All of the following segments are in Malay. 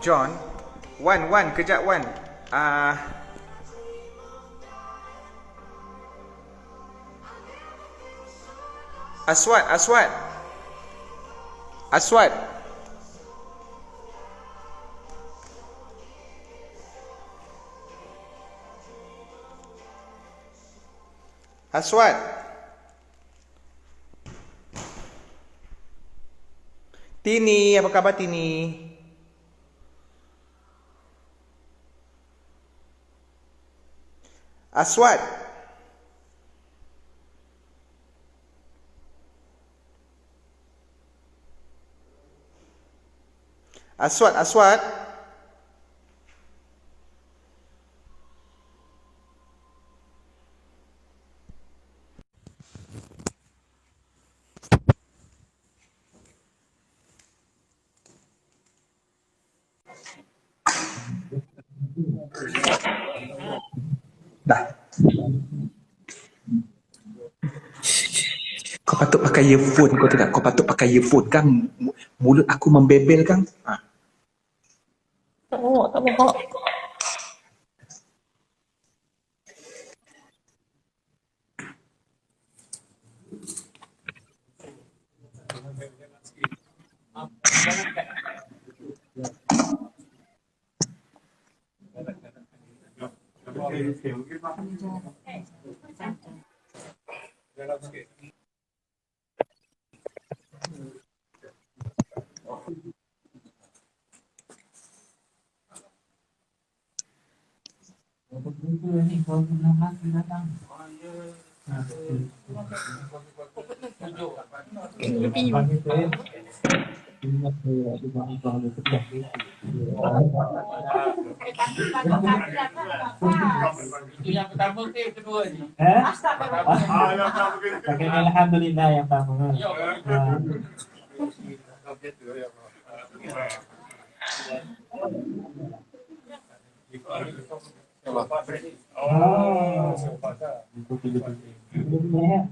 John. Wan, kejap Wan. Ah, Aswad. Aswad. Tini, apa khabar Tini? Aswad. Aswad. Dah. Kau patut pakai earphone kau tidak? Kau patut pakai earphone kan? Mulut aku membebel kan? Tak mau. Itu yang pertama ke yang kedua ni? Pakai Alhamdulillah yang pertama. Itu pilih-pilih.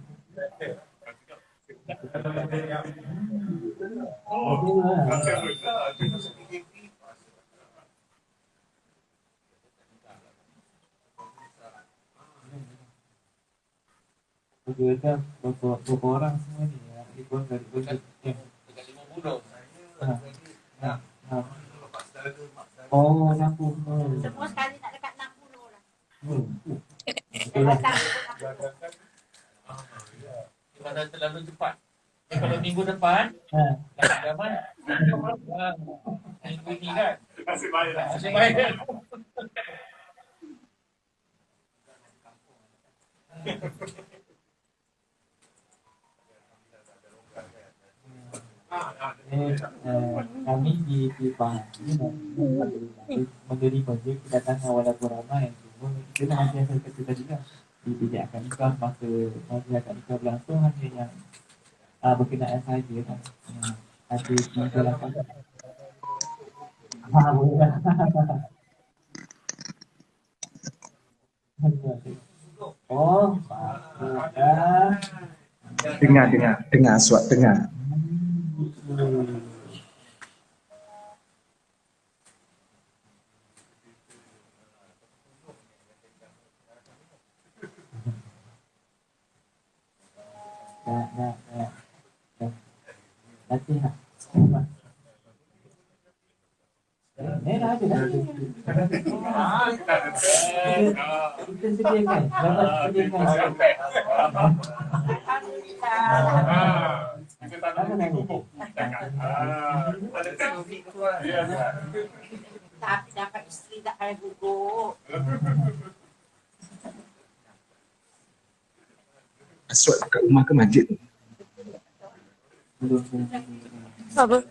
Kita berapa orang semua ni ya? Ikut dari budget. 50. Oh, 60. Semua sekali nak dekat 60 lah. Betul lah. Pasal terlalu cepat. Kalau minggu depan dah zaman minggu ni kan nasib baik. Kami di Pahang menjadi projek kedatangan walaupun ramai, cuma kita hanya kita juga tidak akan nikah masa akan nikah berlangsung hanya yang berkenaan saja kan. Ada masyarakat. Oh, Dengar Aswad, dengar. Latihan. Kita sediakan. Dapat sediakan. Kita tak nak bubuk. Tapi dapat isteri tak payah gugur. Aswad kat rumah ke masjid tu? Apa?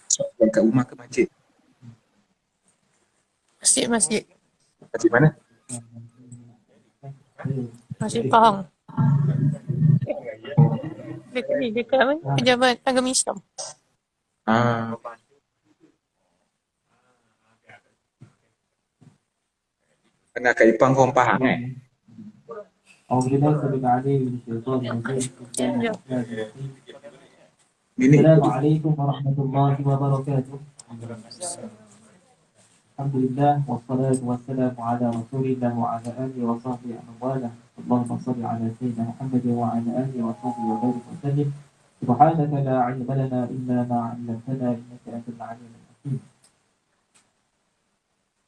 Aswad kat rumah ke masjid? Masjid. Masjid mana? Masjid Pahang. Dekat apa? Pejabat Agama Islam. Kena kat Ipang kau Pahang أعوذ بالله السميع العليم من الشيطان الرجيم بسم الله Ya. الرحمن الرحيم Ini السلام عليكم ورحمة الله وبركاته الحمد لله والصلاة والسلام على رسول الله وعلى آله وصحبه ومن والاه اللهم صل على سيدنا محمد وعلى آله وصحبه وبارك وسلم سبحانك لا علم لنا إلا ما علمتنا إنك أنت العليم الحكيم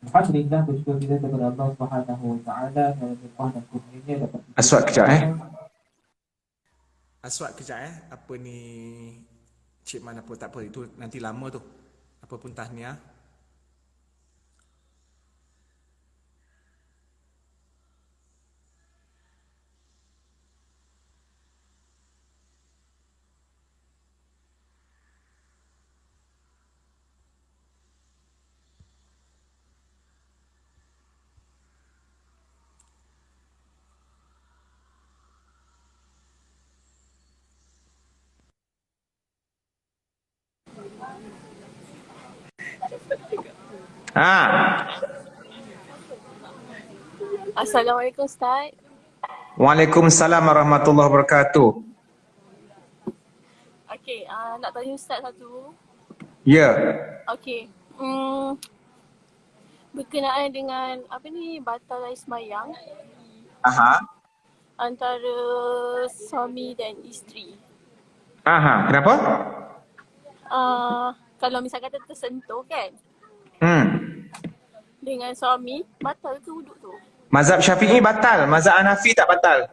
Alhamdulillah bersyukur kita kepada Allah Subhanahu wa taala kerana limpah dan kurnianya dapat Aswad kejap Aswad kejap apa ni Cik Man apa tak apa itu nanti lama tu. Apa pun tahniah. Assalamualaikum Ustaz. Waalaikumsalam warahmatullahi wabarakatuh. Okey, nak tanya Ustaz satu. Ya. Okey. Berkenaan dengan apa ni batal ismayang Aha. antara suami dan isteri. Aha, kenapa? Kalau misal kata tersentuh kan dengan suami, batal ke wuduk tu? Mazhab Syafi'i batal, mazhab Hanafi tak batal.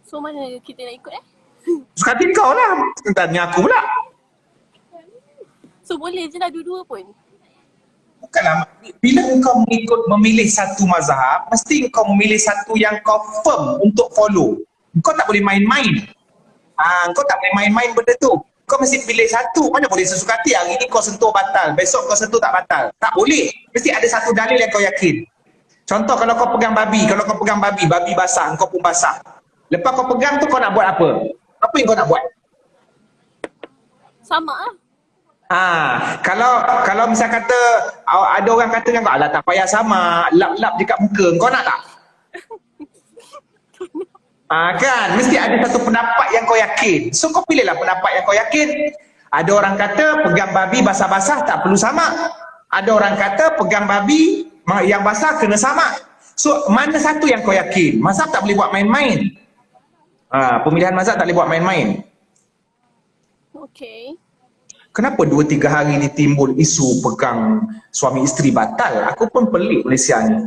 So mana kita nak ikut Suka hati kau lah. Tanya aku pula. So boleh je lah dua-dua pun. Bukanlah, bila engkau memilih satu mazhab, mesti engkau memilih satu yang kau firm untuk follow. Engkau tak boleh main-main. Engkau tak boleh main-main benda tu. Kau mesti pilih satu. Mana boleh sesuka hati, hari ni kau sentuh batal, besok kau sentuh tak batal. Tak boleh. Mesti ada satu dalil yang kau yakin. Contoh kalau kau pegang babi, babi basah, engkau pun basah. Lepas kau pegang tu kau nak buat apa? Apa yang kau nak buat? Sama lah. Kalau misal kata ada orang kata dengan kau, alah tak payah sama, lap-lap dekat muka, kau nak tak? Kan, mesti ada satu pendapat yang kau yakin. So kau pilihlah pendapat yang kau yakin. Ada orang kata pegang babi basah-basah tak perlu sama. Ada orang kata pegang babi yang basah kena sama. So mana satu yang kau yakin? Mazhab tak boleh buat main-main. Pemilihan mazhab tak boleh buat main-main. Okey. Kenapa 2-3 hari ni timbul isu pegang suami isteri batal? Aku pun pelik Malaysia ni.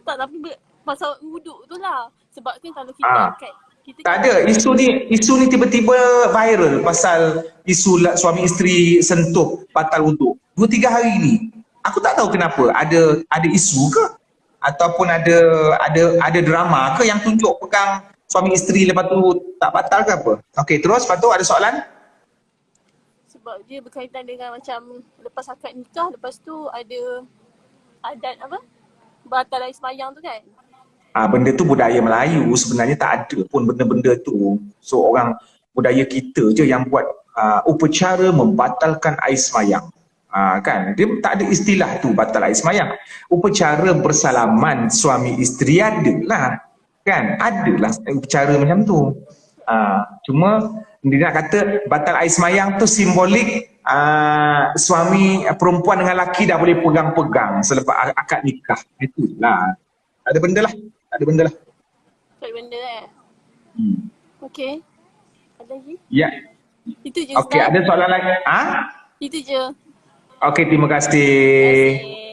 Tak, tapi pasal wuduk tu lah. Sebab kan kalau kita kita Tak ada, isu ni tiba-tiba viral pasal isu suami isteri sentuh batal wuduk. 2-3 hari ni. Aku tak tahu kenapa. Ada isu ke? Ataupun ada drama ke yang tunjuk pegang suami isteri lepas tu tak batal ke apa? Okey, terus lepas tu ada soalan? sebab dia berkaitan dengan macam lepas akad nikah, lepas tu ada adat apa? Batal air semayang tu kan? Benda tu budaya Melayu, sebenarnya tak ada pun benda-benda tu. So orang budaya kita je yang buat upacara membatalkan air semayang. Kan, dia tak ada istilah tu batal air semayang. Upacara bersalaman suami isteri adalah, kan, adalah upacara macam tu. Cuma dia nak kata batal air semayang tu simbolik suami perempuan dengan lelaki dah boleh pegang-pegang selepas akad nikah. Itulah. Ada benda lah. Ada benda lah. Tak benda Okey. Ada lagi? Ya. Itu je Okey, Ustaz. ada soalan lagi? Itu je. Okey, terima kasih. Terima kasih.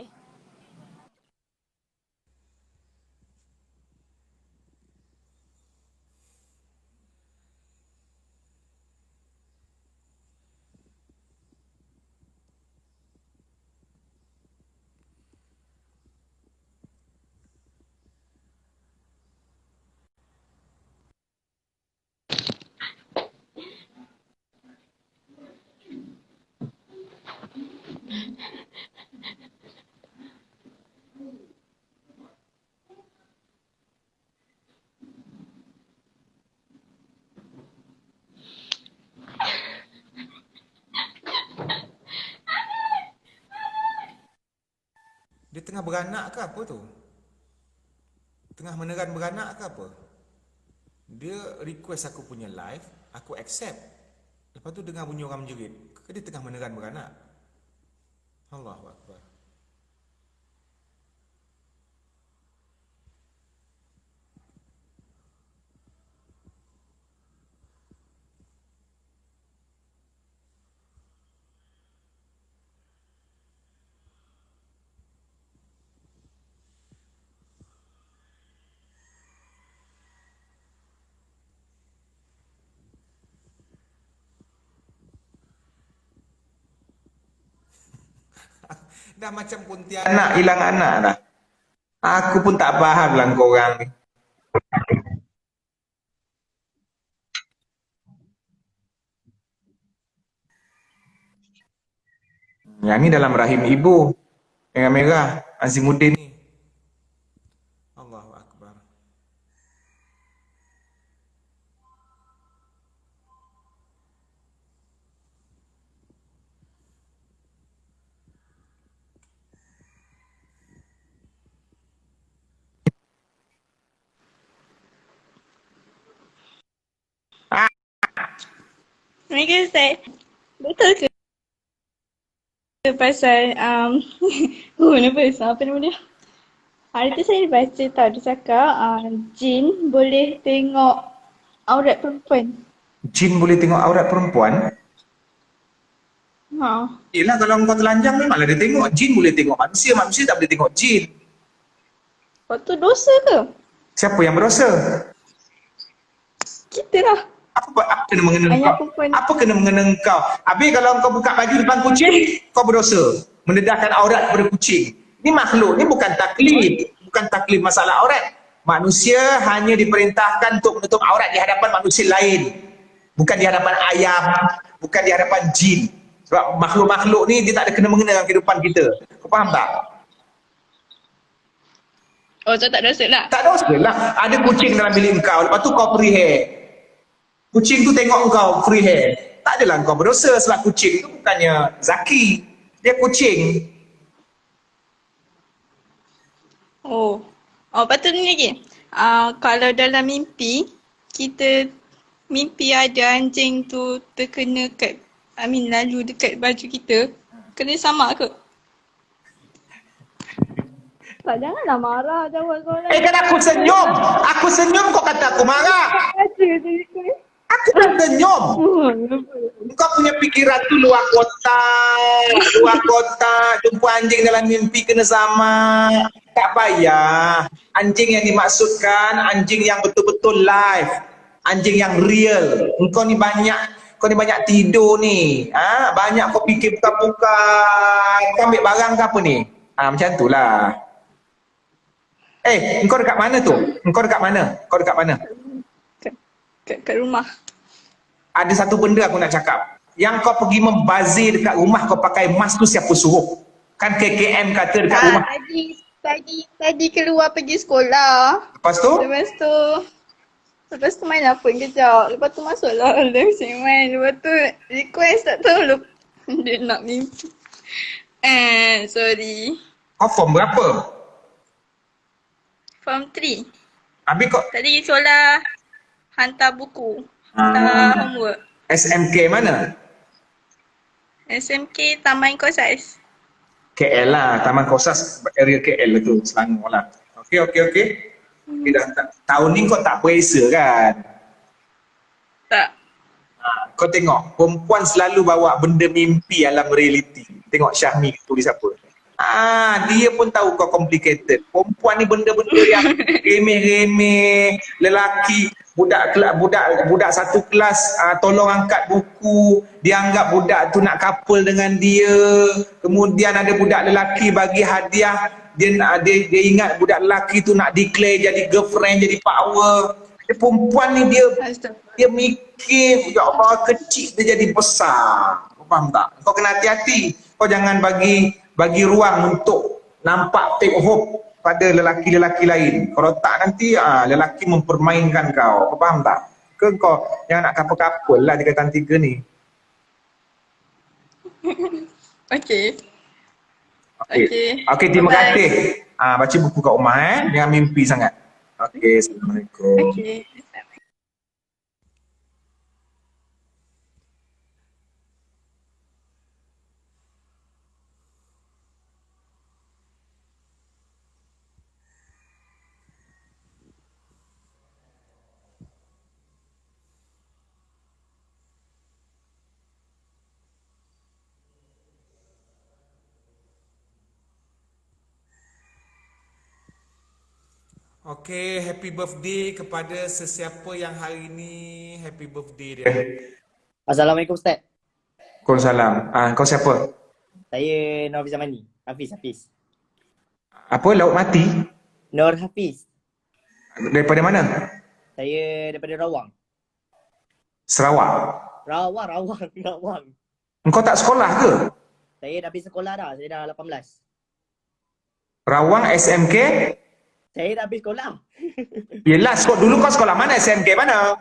Dia tengah beranak ke apa tu? tengah meneran beranak ke apa? Dia request aku punya live, aku accept. Lepas tu dengar bunyi orang menjerit. Ke dia tengah meneran beranak? Allahu Akbar. Dah macam kuntilanak hilang anak dah. Aku pun tak faham lah korang ni. Yang ni dalam rahim ibu. Yang merah. Azimuddin ni. Allahu Akbar. Mereka Ustaz, betul ke pasal apa nama dia? Hari tu saya baca tau, dia cakap jin boleh tengok aurat perempuan. Jin boleh tengok aurat perempuan? Ha. Yelah, kalau kau telanjang memanglah dia tengok. Jin boleh tengok manusia, manusia tak boleh tengok jin. Lepas tu dosa ke? Siapa yang berdosa? Kita lah. Apa kena mengena Ayah kau? perempuan. Apa kena mengena kau? Habis kalau kau buka baju depan kucing, kau berdosa. Mendedahkan aurat kepada kucing. Ni makhluk, ni bukan taklid. Bukan taklid masalah aurat. Manusia hanya diperintahkan untuk menutup aurat di hadapan manusia lain. Bukan di hadapan ayam, bukan di hadapan jin. Sebab makhluk-makhluk ni dia tak ada kena-mengena dengan kehidupan kita. Kau faham tak? Oh, so tak dosa lah. Tak dosa lah. Ada kucing dalam bilik kau, lepas tu kau free hair. Kucing tu tengok kau free hair. Tak adalah kau berdosa sebab kucing tu bukannya zaki. Dia kucing. Oh, patut ni lagi. Kalau dalam mimpi, kita mimpi ada anjing tu terkena lalu dekat baju kita, kena sama ke? Tak, janganlah marah, jawab soalan. Kan aku senyum. Aku senyum kau kata aku marah. Aku tak senyum. Kau punya pikiran tu luar kotak. Luar kotak. Jumpa anjing dalam mimpi kena sama. Tak payah. Anjing yang dimaksudkan, anjing yang betul-betul live. Anjing yang real. Kau ni banyak tidur ni. Banyak kau fikir bukan-bukan. Kau ambil barang ke apa ni? Macam tu lah. Engkau dekat mana tu? Engkau dekat mana? Kau dekat mana? Kat rumah. Ada satu benda aku nak cakap. Yang kau pergi membazir dekat rumah kau pakai mask tu siapa suruh? Kan KKM kata dekat rumah. Tadi keluar pergi sekolah. Lepas tu? Lepas tu main apa kejap. Lepas tu masuklah live main. Lepas tu request tak tahu dia nak mimpi. Sorry. Kau form berapa? Form 3. Habis kau Tadi sekolah hantar buku. Hantar homework. SMK mana? SMK Taman Kosas. KL lah, Taman Kosas area KL lah tu, Selangor lah. Okey. Tahun ni kau tak puasa kan? Tak. Kau tengok, perempuan selalu bawa benda mimpi alam realiti. Tengok Syahmi tulis apa. Dia pun tahu kau complicated. Perempuan ni benda-benda yang remeh-remeh. Lelaki, budak satu kelas tolong angkat buku. Dia anggap budak tu nak couple dengan dia. Kemudian ada budak lelaki bagi hadiah. Dia ingat budak lelaki tu nak declare jadi girlfriend, jadi power. Perempuan ni dia mikir, ya Allah, kecil dia jadi besar. Kau faham tak? Kau kena hati-hati. Kau jangan bagi ruang untuk nampak take hope pada lelaki-lelaki lain. Kalau tak nanti lelaki mempermainkan kau. Kau faham tak? Kau jangan nak couple-couple lah di Katan 3 ni. Okey. Okey, terima kasih. Baca buku kat rumah jangan mimpi sangat. Okey, Assalamualaikum. Okey. Okey, happy birthday kepada sesiapa yang hari ini happy birthday dia. Assalamualaikum Ustaz. Waalaikumsalam. Kau siapa? Saya Nur Hafiz Zamani. Hafiz. Apa? Laut Mati? Nur Hafiz. Daripada mana? Saya daripada Rawang. Sarawak. Rawang. Engkau tak sekolah ke? Saya dah habis sekolah dah. Saya dah 18. Rawang SMK? Saya dah habis sekolah. Yelah, dulu kau sekolah mana? SMK mana?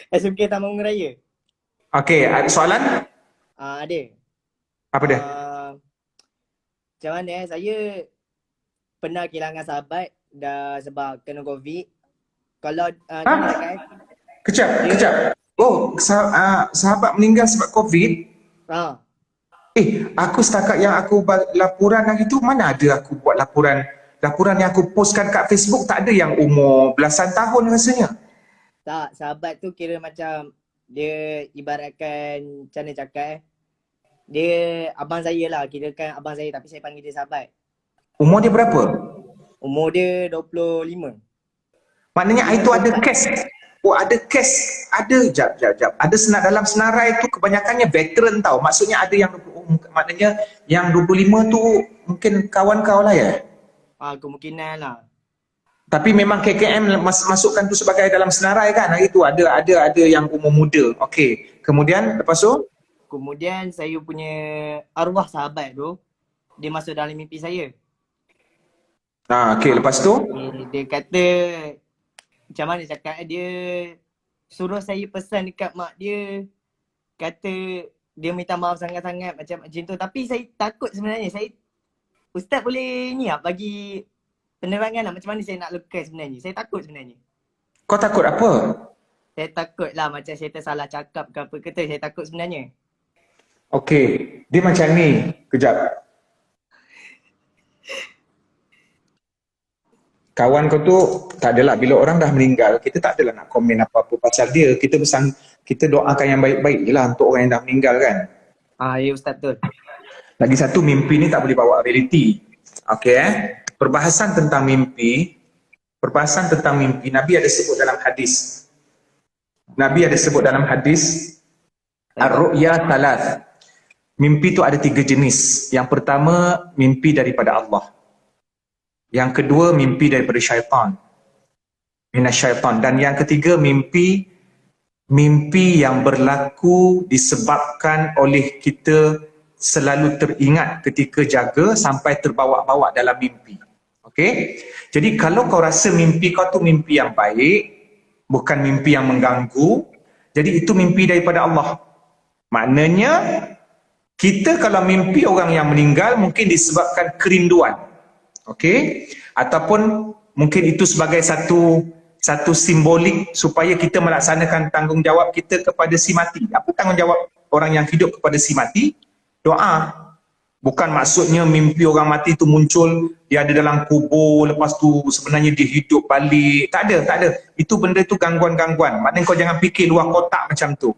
SMK Taman Raya. Okey, ada soalan? Ada. Apa dia? Macam mana saya pernah kehilangan sahabat dah sebab kena COVID. Kalau kan, Kejap. Oh, sahabat meninggal sebab COVID? Aku setakat yang aku laporan hari tu, mana ada aku buat laporan yang aku postkan kat Facebook, tak ada yang umur belasan tahun rasanya. Tak, sahabat tu kira macam dia ibaratkan macam mana cakap dia abang saya lah, kira kan abang saya tapi saya panggil dia sahabat. Umur dia berapa? Umur dia 25. Maknanya itu ada kes. Oh, ada kes. Jap. Ada dalam senarai tu kebanyakannya veteran tau. Maksudnya ada yang maknanya yang 25 tu mungkin kawan kau lah ya? Kemungkinan lah. Tapi memang KKM masukkan tu sebagai dalam senarai kan? Hari tu ada yang umur muda. Okey. Kemudian lepas tu? Kemudian saya punya arwah sahabat tu, dia masuk dalam mimpi saya. Okey, lepas tu? Dia kata, macam mana cakap, dia suruh saya pesan dekat mak dia. Kata dia minta maaf sangat-sangat macam tu. Tapi saya takut sebenarnya. Ustaz boleh ni lah bagi penerangan lah macam mana saya nak lekas sebenarnya. Saya takut sebenarnya. Kau takut apa? Saya takut lah macam saya tersalah cakap ke apa kata. Saya takut sebenarnya. Okey, dia macam ni. Kejap. Kawan kau tu, tak adalah bila orang dah meninggal, kita tak adalah nak komen apa-apa pasal dia. Kita doakan yang baik-baik je lah untuk orang yang dah meninggal kan. Ya Ustaz betul. Lagi satu, mimpi ni tak boleh bawa realiti. Okey Perbahasan tentang mimpi, Nabi ada sebut dalam hadis. Ar-ru'ya thalath. Mimpi tu ada 3 jenis. Yang pertama, mimpi daripada Allah. Yang kedua, mimpi daripada syaitan. Minasyaitan. Dan yang ketiga, mimpi yang berlaku disebabkan oleh kita selalu teringat ketika jaga sampai terbawa-bawa dalam mimpi. Okey? Jadi kalau kau rasa mimpi kau tu mimpi yang baik, bukan mimpi yang mengganggu, jadi itu mimpi daripada Allah. Maknanya kita kalau mimpi orang yang meninggal mungkin disebabkan kerinduan. Okey? Ataupun mungkin itu sebagai satu simbolik supaya kita melaksanakan tanggungjawab kita kepada si mati. Apa tanggungjawab orang yang hidup kepada si mati? Doa. Bukan maksudnya mimpi orang mati tu muncul, dia ada dalam kubur, lepas tu sebenarnya dia hidup balik. Tak ada. Itu benda tu gangguan-gangguan. Maknanya kau jangan fikir luar kotak macam tu.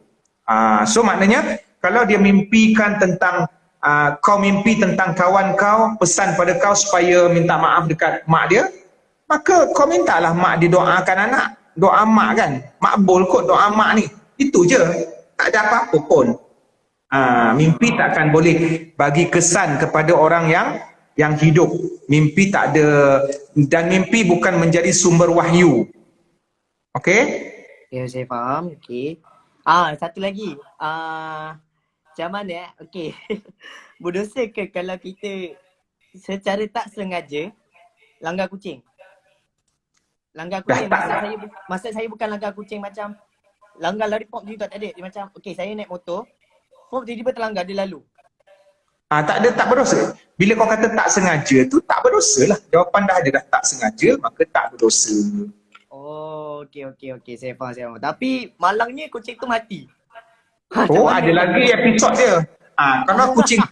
So maknanya kalau dia mimpikan tentang kau mimpi tentang kawan kau, pesan pada kau supaya minta maaf dekat mak dia, maka kau mintalah mak dia doakan anak. Doa mak kan, makbul kot doa mak ni. Itu je, tak ada apa-apa pun. Mimpi tak akan boleh bagi kesan kepada orang yang hidup. Mimpi tak ada, dan mimpi bukan menjadi sumber wahyu. Okey? Ya, saya faham. Okey. Satu lagi. Macam mana? Okey. Berdosa ke kalau kita secara tak sengaja langgar kucing? Langgar kucing, maksud saya bukan langgar kucing macam langgar lollipop juga tak ada. Dia macam, okey saya naik motor, tiba-tiba terlanggar, dia lalu. Tak ada, tak berdosa. Bila kau kata tak sengaja tu tak berdosa lah. Jawapan dah ada dah, tak sengaja maka tak berdosa. Oh, okey. Saya faham. Tapi malangnya kucing tu mati. Oh, ada lagi episod dia. Kalau kucing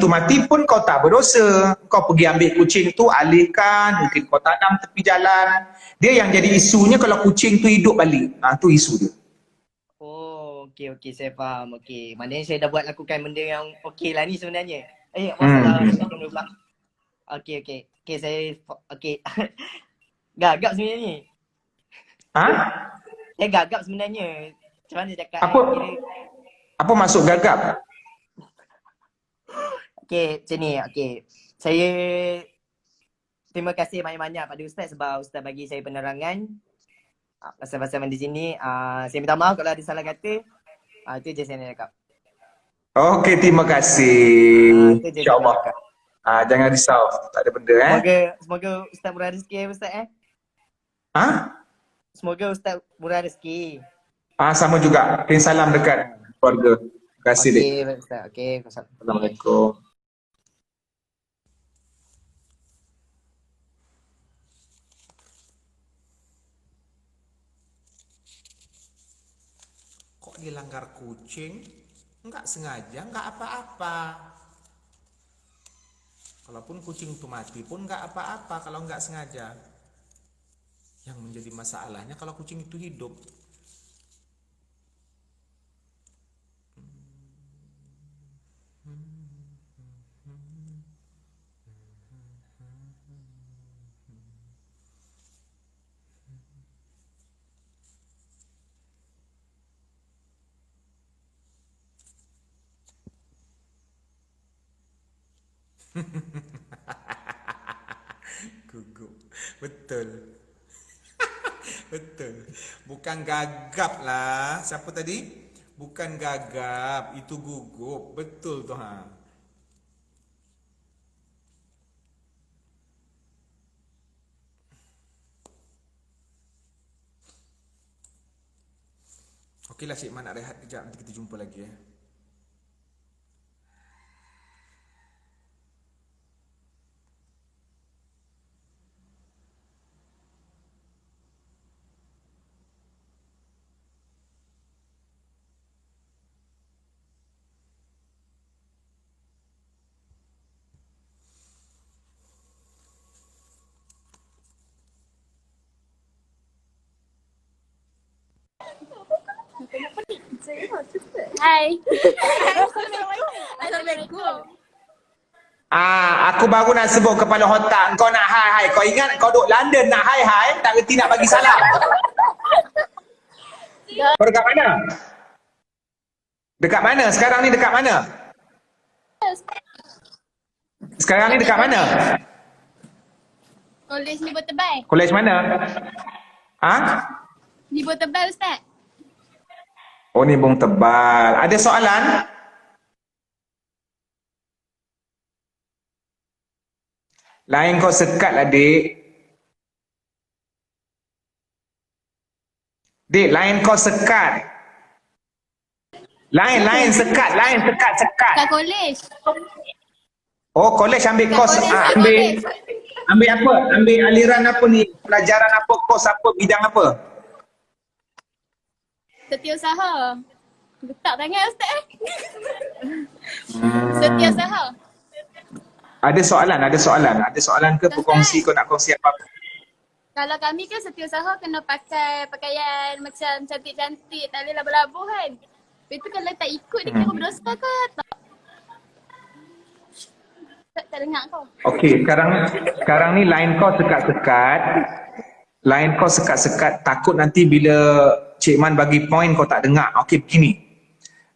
tu mati pun kau tak berdosa. Kau pergi ambil kucing tu, alihkan, mungkin kau tanam tepi jalan. Dia yang jadi isunya kalau kucing tu hidup balik. Tu isu dia. Oh, okey. Saya faham. Okey. Maknanya saya dah buat lakukan benda yang okey lah ni sebenarnya. Masalah macam pula. Okey. Okey, saya okey. Gagap sebenarnya ni. Saya gagap sebenarnya. Macam mana cakap? Apa maksud gagap? Okey, macam ni. Okey. Saya terima kasih banyak-banyak pada Ustaz sebab Ustaz bagi saya penerangan pasal-pasal di sini. Saya minta maaf kalau ada salah kata. Itu je saya nak cakap. Okey, terima kasih. Itu je InsyaAllah. saya nak cakap. Jangan risau. Tak ada benda Semoga Ustaz murah rezeki Ustaz Semoga Ustaz murah rezeki. Sama juga. Kirim salam dekat keluarga. Terima kasih, Dik. Okey, Ustaz. Okey. Assalamualaikum. Kok dia langgar kucing? Enggak sengaja, enggak apa-apa. Kalaupun kucing itu mati pun enggak apa-apa kalau enggak sengaja. Yang menjadi masalahnya kalau kucing itu hidup. Gugup. Betul. Betul. Bukan gagap lah. Siapa tadi? Bukan gagap, itu gugup. Betul tu Okeylah Cik Man nak rehat kejap, nanti kita jumpa lagi Hai. Assalamualaikum. Aku baru nak sebut kepala otak kau nak hai. Kau ingat kau duduk London nak hai, tak reti nak bagi salam. Kau dekat mana? Dekat mana? Sekarang ni dekat mana? Sekarang ni dekat mana? Kolej Nibu Tebal. Kolej mana? Nibu Tebal Ustaz. Oh, ni bung tebal. Ada soalan? Lain kau sekat lah, Dik. Dik, lain kau sekat. Lain sekat. Kat kolej. Oh, kolej ambil kos. Ambil apa? Ambil aliran apa ni? Pelajaran apa? Kos apa? Bidang apa? Setiausaha. Letak tangan Ustaz. Setiausaha. Ada soalan ke berkongsi? Kau nak kongsi apa? Kalau kami kan setiausaha kena pakai pakaian macam cantik-cantik, tak boleh labu-labu kan. Lepas tu kalau tak ikut dia kena berdosa ke tak? Tak dengar kau. Okey, sekarang ni line kau sekat-sekat. Line kau sekat-sekat, takut nanti bila Cik Man bagi point kau tak dengar. Okey, begini.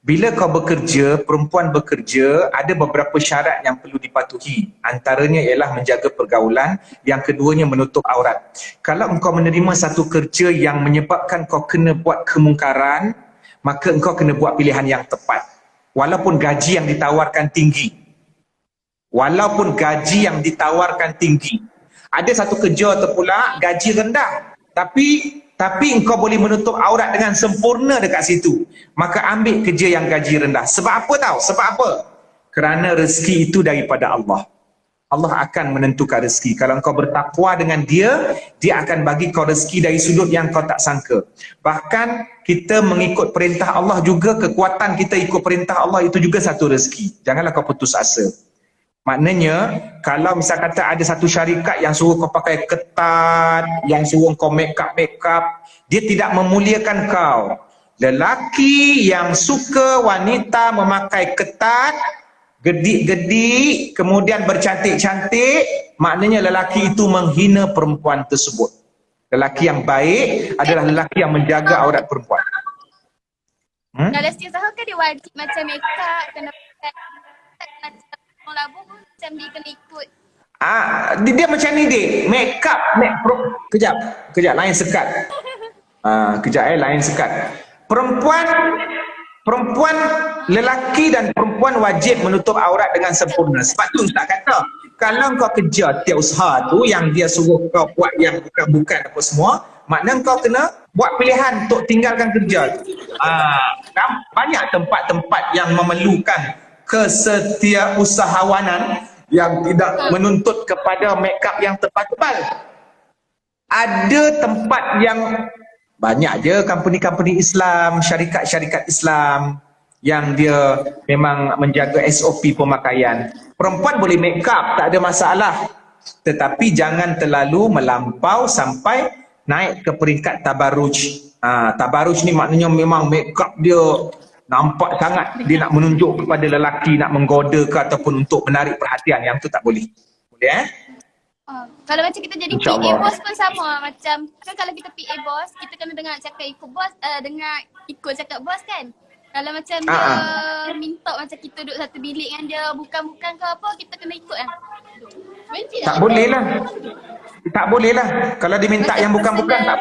Bila kau bekerja, perempuan bekerja, ada beberapa syarat yang perlu dipatuhi. Antaranya ialah menjaga pergaulan, yang keduanya menutup aurat. Kalau engkau menerima satu kerja yang menyebabkan kau kena buat kemungkaran, maka engkau kena buat pilihan yang tepat. Walaupun gaji yang ditawarkan tinggi. Ada satu kerja terpula gaji rendah, tapi engkau boleh menutup aurat dengan sempurna dekat situ, maka ambil kerja yang gaji rendah. Sebab apa tahu? Sebab apa? Kerana rezeki itu daripada Allah. Allah akan menentukan rezeki. Kalau kau bertakwa dengan dia, dia akan bagi kau rezeki dari sudut yang kau tak sangka. Bahkan kita mengikut perintah Allah juga, kekuatan kita ikut perintah Allah itu juga satu rezeki. Janganlah kau putus asa. Maknanya, kalau misal kata ada satu syarikat yang suruh kau pakai ketat, yang suruh kau make up, dia tidak memuliakan kau. Lelaki yang suka wanita memakai ketat, gedik-gedik, kemudian bercantik-cantik, maknanya lelaki itu menghina perempuan tersebut. Lelaki yang baik adalah lelaki yang menjaga aurat perempuan. Kalau setiausaha kan dia wajib macam make up, kena pakai macam labuh pun macam dia kena ikut. Dia macam ni dik, make up, kejap, lain sekat. Lain sekat. Perempuan, lelaki dan perempuan wajib menutup aurat dengan sempurna. Sebab tu Ustaz kata, kalau kau kerja tiap usaha tu yang dia suruh kau buat yang bukan apa semua, maknanya kau kena buat pilihan untuk tinggalkan kerja tu. Banyak tempat-tempat yang memerlukan kesetiausahawanan yang tidak menuntut kepada make up yang tebal-tebal. Ada tempat yang banyak je company-company Islam, syarikat-syarikat Islam yang dia memang menjaga SOP pemakaian. Perempuan boleh make up, tak ada masalah. Tetapi jangan terlalu melampau sampai naik ke peringkat tabaruj. Tabaruj ni maknanya memang make up dia nampak sangat, dia nak menunjuk kepada lelaki, nak menggoda ke ataupun untuk menarik perhatian. Yang tu tak boleh. Boleh Kalau macam kita jadi PA bos pun sama. Macam kan kalau kita PA bos, kita kena dengar cakap ikut bos, dengar ikut cakap bos kan. Kalau macam dia minta macam kita duduk satu bilik dengan dia, bukan-bukan ke apa, kita kena ikut kan. Tak boleh lah. Tak boleh lah. Kalau dia minta macam yang bukan-bukan tak.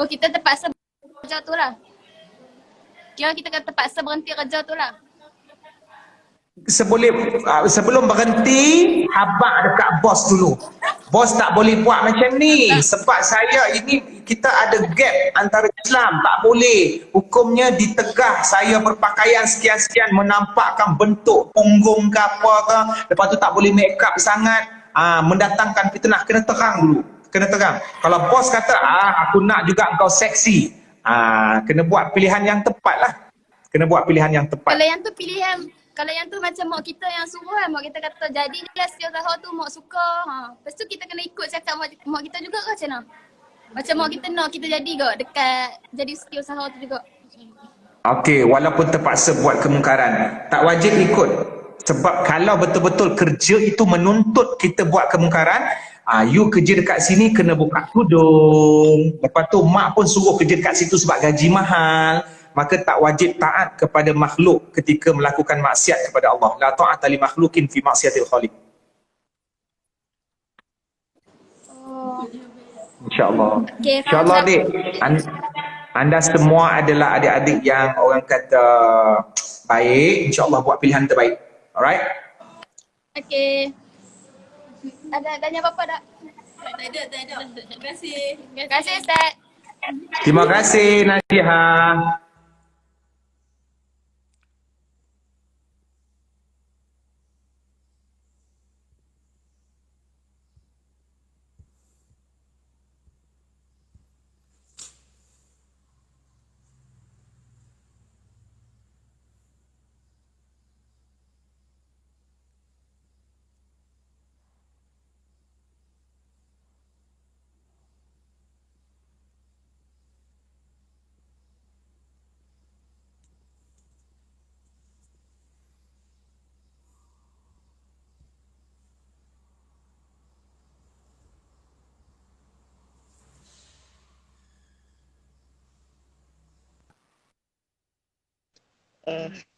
Oh, kita terpaksa kerja tu lah. Kira kita kena terpaksa berhenti kerja tu lah. Sebelum berhenti, habaq dekat bos dulu. Bos tak boleh buat macam ni. Sebab saya ini, kita ada gap antara Islam. Tak boleh. Hukumnya ditegah saya berpakaian sekian-sekian menampakkan bentuk punggung ke apa ke. Lepas tu tak boleh make up sangat. Mendatangkan fitnah. Kena terang dulu. Kena terang. Kalau bos kata, aku nak juga engkau seksi. Kena buat pilihan yang tepat lah. Kena buat pilihan yang tepat. Kalau yang tu macam mak kita yang suruh kan, mak kita kata jadi dia setiausaha tu mak suka. Lepas tu kita kena ikut cakap mak kita juga ke macam mana? Macam mak kita nak kita jadi ke dekat jadi setiausaha tu juga. Okey, walaupun terpaksa buat kemungkaran, tak wajib ikut. Sebab kalau betul-betul kerja itu menuntut kita buat kemungkaran, you kerja dekat sini kena buka tudung. Lepas tu mak pun suruh kerja dekat situ sebab gaji mahal. Maka tak wajib taat kepada makhluk ketika melakukan maksiat kepada Allah. La ta'ata li makhlukin fi maksiatil khaliq. InsyaAllah. Okay, InsyaAllah adik. Anda semua adalah adik-adik yang orang kata baik. InsyaAllah buat pilihan terbaik. Alright? Okay. Ada tanya apa-apa tak? Tak ada. Terima kasih. Terima kasih Ustaz. Terima kasih Najiha.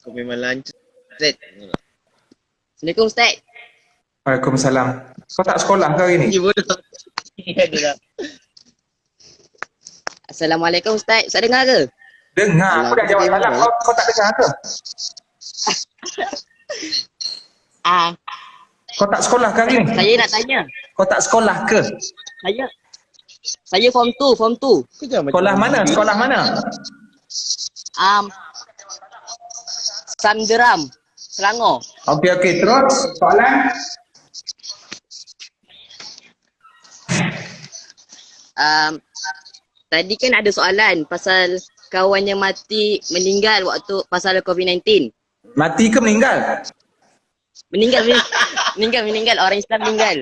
Kau memang lancar. Assalamualaikum Ustaz. Waalaikumsalam. Kau tak sekolah ke hari ni? Ya bodoh. Ya dah. Assalamualaikum Ustaz. Ustaz dengar ke? Dengar. Aku dah jawab salam. Kau tak dengar ke? Kau tak sekolah ke hari ni? Saya nak tanya. Kau tak sekolah ke? Saya form 2. Sekolah mana? Sekolah mana? Samjeram, Selangor. Okey, terus soalan. Tadi kan ada soalan pasal kawan yang mati meninggal waktu pasal COVID-19. Mati ke meninggal? Meninggal. Orang Islam meninggal.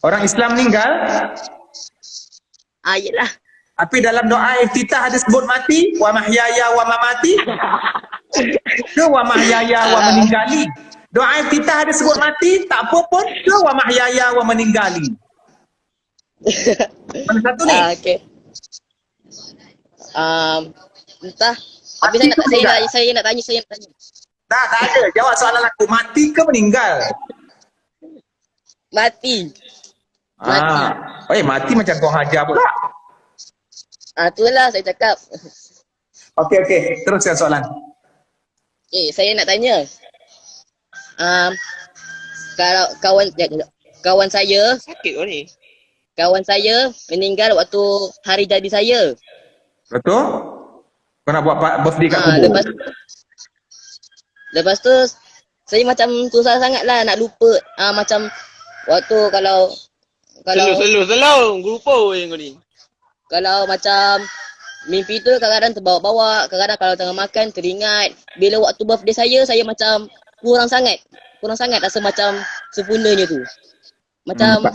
Orang Islam meninggal? Yelah. Tapi dalam doa iftitah ada sebut mati? Wa mahyaya wa mamati? Ke wa mahyaya wa meninggali? Doa iftitah ada sebut mati? Tak apa pun ke wa mahyaya wa meninggali? Mana satu ni? Okay. Entah. Tapi saya nak tanya. Tak ada. Jawab soalan aku. Mati ke meninggal? Mati. Mati macam kau hajar pula. Itulah saya cakap. Okey. Teruskan soalan. Saya nak tanya. Kalau kawan saya sakit ni. Kawan saya meninggal waktu hari jadi saya. Betul? Kau nak buat birthday kat kubur? Lepas tu saya macam susah sangat lah nak lupa. Macam waktu kalau Slow, grupo yang kau ni. Kalau macam mimpi tu kadang-kadang terbawa-bawa, kadang-kadang kalau tengah makan teringat. Bila waktu birthday saya macam kurang sangat rasa macam sempurnanya tu. Macam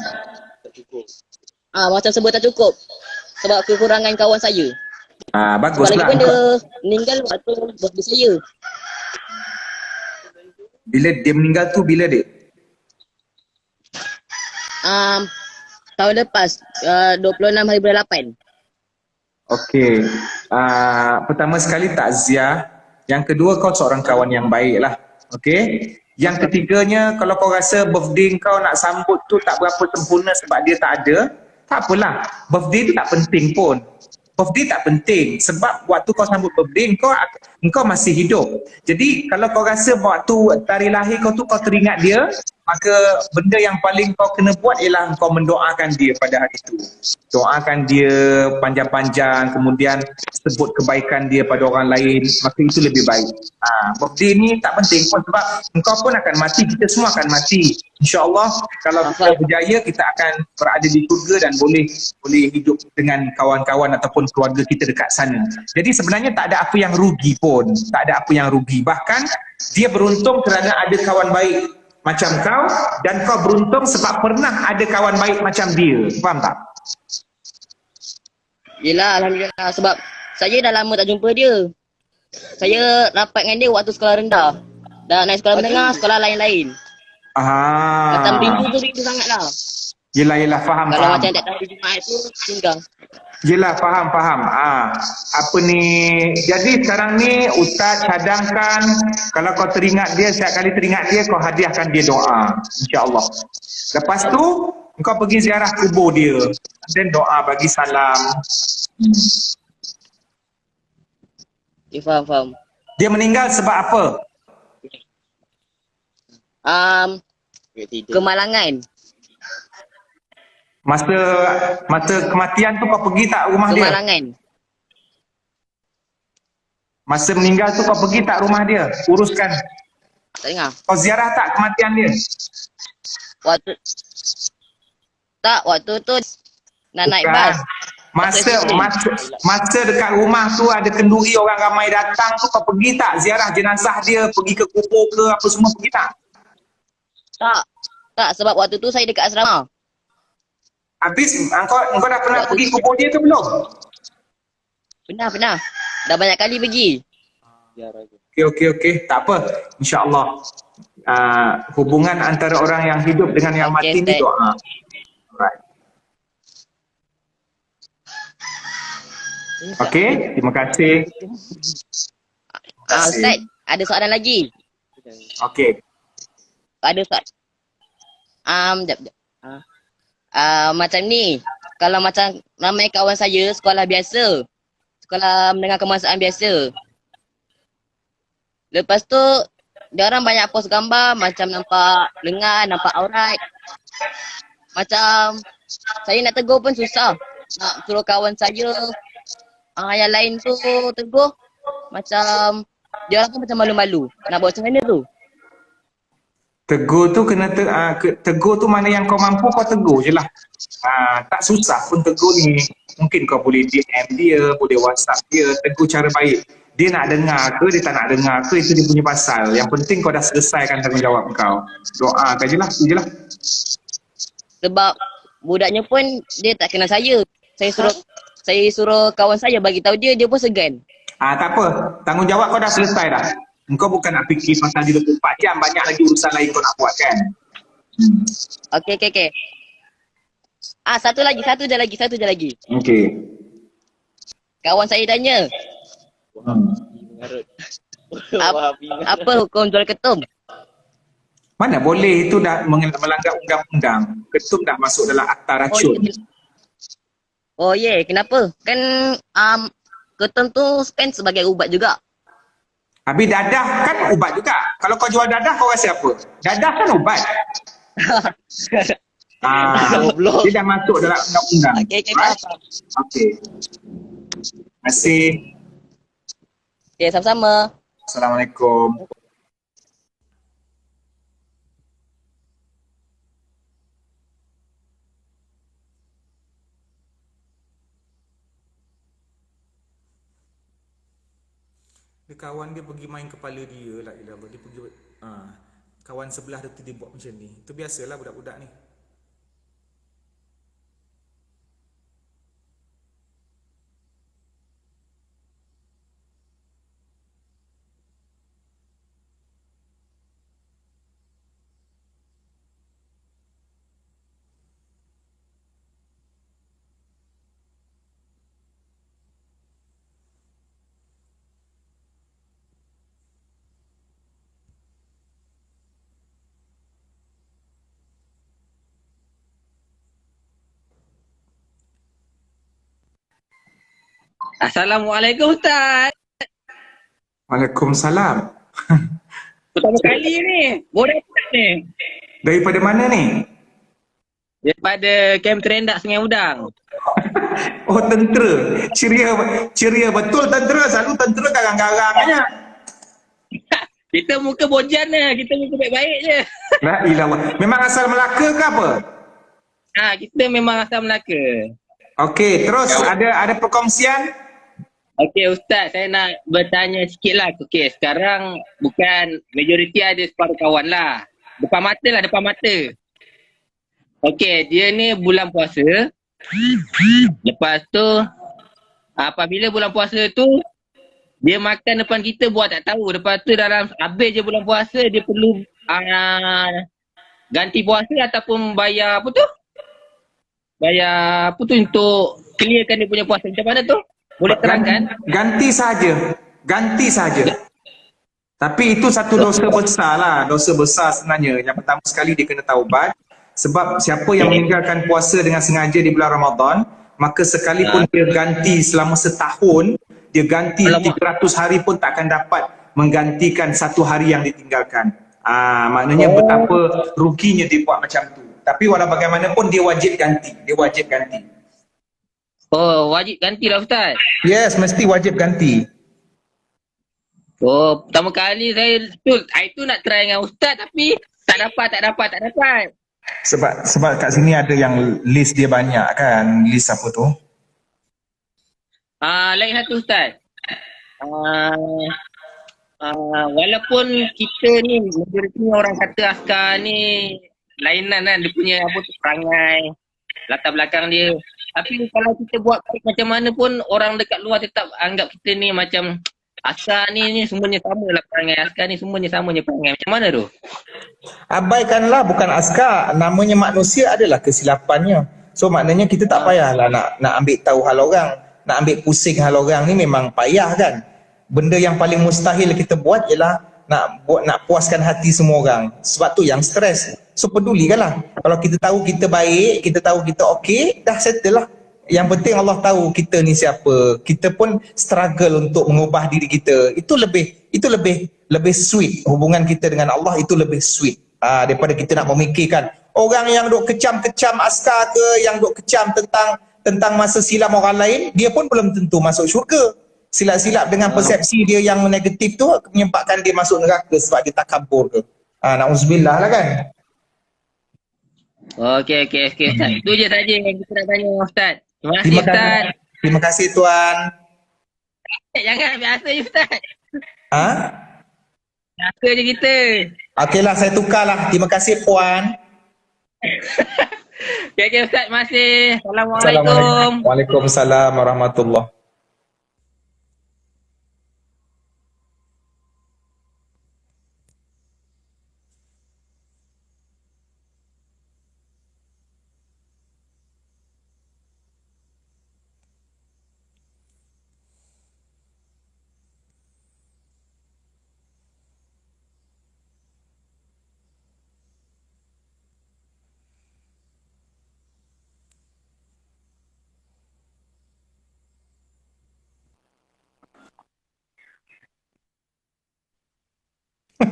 macam sebut tak cukup sebab kekurangan kawan saya. Baguslah. Lagi pun dia meninggal waktu birthday saya. Bila dia meninggal tu bila dia? Tahun lepas 26 hari bulan 8. Okey. Pertama sekali takziah. Yang kedua kau seorang kawan yang baik lah. Okey. Yang ketiganya kalau kau rasa birthday kau nak sambut tu tak berapa sempurna sebab dia tak ada, tak apalah. Birthday tu tak penting pun. Birthday tak penting sebab waktu kau sambut birthday kau masih hidup. Jadi kalau kau rasa waktu tarikh lahir kau tu kau teringat dia, maka benda yang paling kau kena buat ialah kau mendoakan dia pada hari itu. Doakan dia panjang-panjang, kemudian sebut kebaikan dia pada orang lain, maka itu lebih baik. Birthday ni tak penting pun sebab engkau pun akan mati, kita semua akan mati. InsyaAllah kalau kita berjaya kita akan berada di syurga dan boleh hidup dengan kawan-kawan ataupun keluarga kita dekat sana. Jadi sebenarnya tak ada apa yang rugi pun, tak ada apa yang rugi. Bahkan dia beruntung kerana ada kawan baik macam kau dan kau beruntung sebab pernah ada kawan baik macam dia. Faham tak? Yelah, alhamdulillah sebab saya dah lama tak jumpa dia. Saya rapat dengan dia waktu sekolah rendah. Dah naik sekolah menengah, sekolah lain-lain. Macam rindu sangat lah. Yelah, faham. Kalau macam tak tahu Jumaat tu, tinggal. Yelah, faham. Apa ni, jadi sekarang ni Ustaz cadangkan kalau kau teringat dia, setiap kali teringat dia, kau hadiahkan dia doa. InsyaAllah. Lepas tu, kau pergi ziarah kubur dia. Dan doa bagi salam. Faham. Dia meninggal sebab apa? Kemalangan. Masa kematian tu kau pergi tak rumah dia? Kemalangan. Masa meninggal tu kau pergi tak rumah dia? Uruskan. Tak dengar. Kau ziarah tak kematian dia? Waktu tu nak naik bas. Masa dekat rumah tu ada kenduri orang ramai datang tu kau pergi tak ziarah jenazah dia, pergi ke kubur ke apa semua, pergi tak? Tak sebab waktu tu saya dekat asrama. Habis engkau dah pernah pergi kubur dia ke belum? Pernah. Dah banyak kali pergi. Okey. Tak apa. InsyaAllah. Hubungan antara orang yang hidup dengan yang mati ni doa. Alright. Okey, terima kasih. Ustaz, ada soalan lagi? Okey. Ada soalan. Macam ni, kalau macam ramai kawan saya sekolah biasa, sekolah menengah kemasaan biasa. Lepas tu, dia orang banyak post gambar macam nampak lengan, nampak aurat. Macam saya nak tegur pun susah. Nak suruh kawan saya yang lain tu tegur. Macam Dia orang pun macam malu-malu. Nak buat macam mana tu? Tegur tu kena tegur tu mana yang kau mampu kau tegur je lah. Tak susah pun tegur ni. Mungkin kau boleh DM dia, boleh WhatsApp dia, tegur cara baik. Dia nak dengar ke, dia tak nak dengar ke, itu dia punya pasal. Yang penting kau dah selesaikan tanggungjawab kau. Doakan je lah, tu je lah. Sebab budaknya pun dia tak kenal saya. Saya suruh kawan saya bagi tahu dia pun segan. Tak apa, tanggungjawab kau dah selesai dah. Engkau bukan nak fikir pasal dia 24 jam, banyak lagi urusan lain kau nak buat kan. Okey. Satu je lagi. Okey. Kawan saya tanya. Apa hukum jual ketum? Mana boleh, itu dah melanggar undang-undang. Ketum dah masuk dalam akta racun. Oh yeah, kenapa? Kan ketum tu spend sebagai ubat juga. Habis dadah kan ubat juga. Kalau kau jual dadah kau rasa apa? Dadah kan ubat. Dia dah masuk dalam undang-undang. Okey, Okey. Terima kasih. Okay, sama-sama. Assalamualaikum. Dia kawan dia pergi main kepala dia lah. Dia pergi kawan sebelah dia buat macam ni. Itu biasalah budak-budak ni. Assalamualaikum Ustaz. Waalaikumsalam. Pertama kali ni. Borak ni. Daripada mana ni? Daripada Kem Terendak Sungai Udang. Oh, tentera. Ceria betul tentera. Selalu tentera garang-garang aja. Kita muka bojan lah. Kita muka baik-baik je. La ilallah. Memang asal Melaka ke apa? Kita memang asal Melaka. Okey, terus ada perkongsian? Okey Ustaz, saya nak bertanya sikit lah. Okey, sekarang bukan majoriti ada separuh kawan lah. Depan mata. Okey, dia ni bulan puasa. Lepas tu, apabila bulan puasa tu, dia makan depan kita buat tak tahu. Lepas tu dalam habis je bulan puasa, dia perlu ganti puasa ataupun bayar apa tu? Bayar apa tu untuk clearkan dia punya puasa. Macam mana tu? Boleh terangkan? Ganti saja. Tapi itu satu dosa besar lah. Dosa besar sebenarnya. Yang pertama sekali dia kena taubat. Sebab siapa yang meninggalkan puasa dengan sengaja di bulan Ramadan, maka sekalipun dia ganti selama setahun, dia ganti 300 hari pun takkan dapat menggantikan satu hari yang ditinggalkan. Maknanya betapa ruginya dia buat macam tu. Tapi walau bagaimanapun dia wajib ganti. Oh, wajib gantilah Ustaz. Yes, mesti wajib ganti. Oh, pertama kali saya itu nak try dengan Ustaz tapi tak dapat. Sebab kat sini ada yang list dia banyak kan. List apa tu? Lain satu Ustaz. Walaupun kita ni majoriti orang kata askar ni lainan kan dia punya apa tu perangai, latar belakang dia. Tapi kalau kita buat baik macam mana pun orang dekat luar tetap anggap kita ni macam askar ni semuanya sama lah perangai. Askar ni semuanya sama je perangai. Macam mana tu? Abaikanlah, bukan askar. Namanya manusia adalah kesilapannya. So maknanya kita tak payahlah nak ambil tahu hal orang. Nak ambil pusing hal orang ni memang payah kan. Benda yang paling mustahil kita buat ialah nak puaskan hati semua orang. Sebab tu yang stres. So pedulikanlah. Kalau kita tahu kita baik, kita tahu kita okey, dah settle lah. Yang penting Allah tahu kita ni siapa. Kita pun struggle untuk mengubah diri kita. Itu lebih sweet. Hubungan kita dengan Allah itu lebih sweet. Daripada kita nak memikirkan orang yang duk kecam-kecam askar ke, yang duk kecam tentang masa silam orang lain, dia pun belum tentu masuk syurga. silap-silap dengan persepsi dia yang negatif tu menyebabkan dia masuk neraka sebab dia takabur ke. Na'udzubillah lah kan. Okey, Ustaz. Itu je saja yang kita nak tanya Ustaz. Terima kasih Terima Ustaz. kasih. Terima kasih tuan. Jangan biasa je Ustaz. Ha? Biasa je kita. Okeylah, saya tukarlah. Terima kasih puan. Okey Ustaz, terima kasih. Assalamualaikum. Waalaikumsalam warahmatullahi.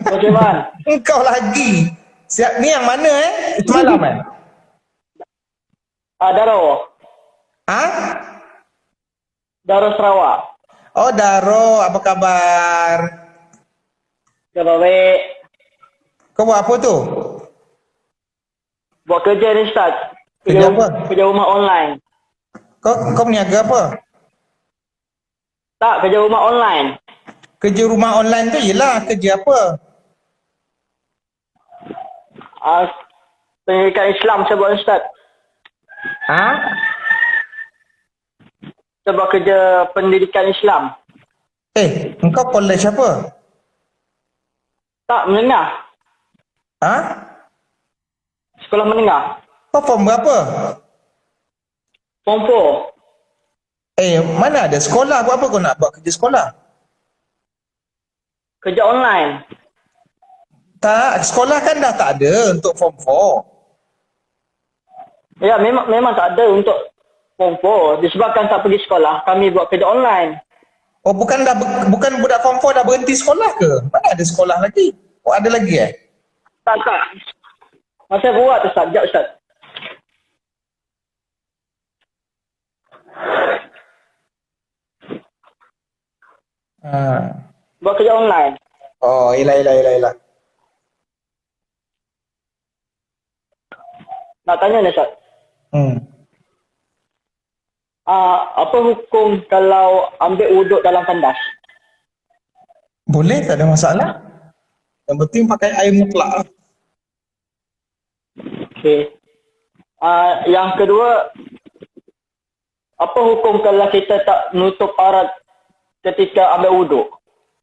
Okey, Man. Engkau lagi. Siap ni yang mana Semalam kan? Daro. Daro Sarawak. Oh Daro, apa kabar? Khabar baik. Kau buat apa tu? Buat kerja ni Ustaz. Kerja apa? Kerja rumah online. Kau berniaga apa? Tak, kerja rumah online. Kerja rumah online tu yelah kerja apa? Pendidikan Islam saya buat Ustaz. Saya buat kerja pendidikan Islam. Engkau college apa? Tak, menengah. Sekolah menengah. Kau form berapa? Form 4. Mana ada sekolah? Buat apa kau nak buat kerja sekolah? Kerja online. Tak, sekolah kan dah tak ada untuk form 4. Ya, memang tak ada untuk form 4. Disebabkan tak pergi sekolah, kami buat kerja online. Oh, bukan budak form 4 dah berhenti sekolah ke? Mana ada sekolah lagi? Oh, ada lagi Tak. Masa buat Ustaz, sekejap Ustaz. Buat kerja online. Oh, yelah. Nak tanya ni Ustaz. Apa hukum kalau ambil wuduk dalam tandas? Boleh, tak ada masalah. Yang penting pakai air mutlak. Okey. Yang kedua, apa hukum kalau kita tak menutup aurat ketika ambil wuduk?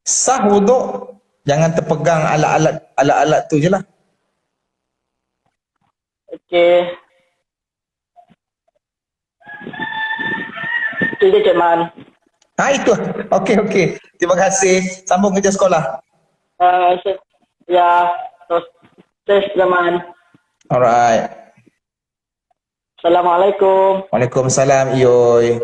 Sah wuduk, jangan terpegang alat-alat tu je lah. Okey. Itu je Cik Man. Itu. Okey. Terima kasih. Sambung kerja sekolah. Ya. Terus Cik Man. Alright. Assalamualaikum. Waalaikumsalam, Iyoy.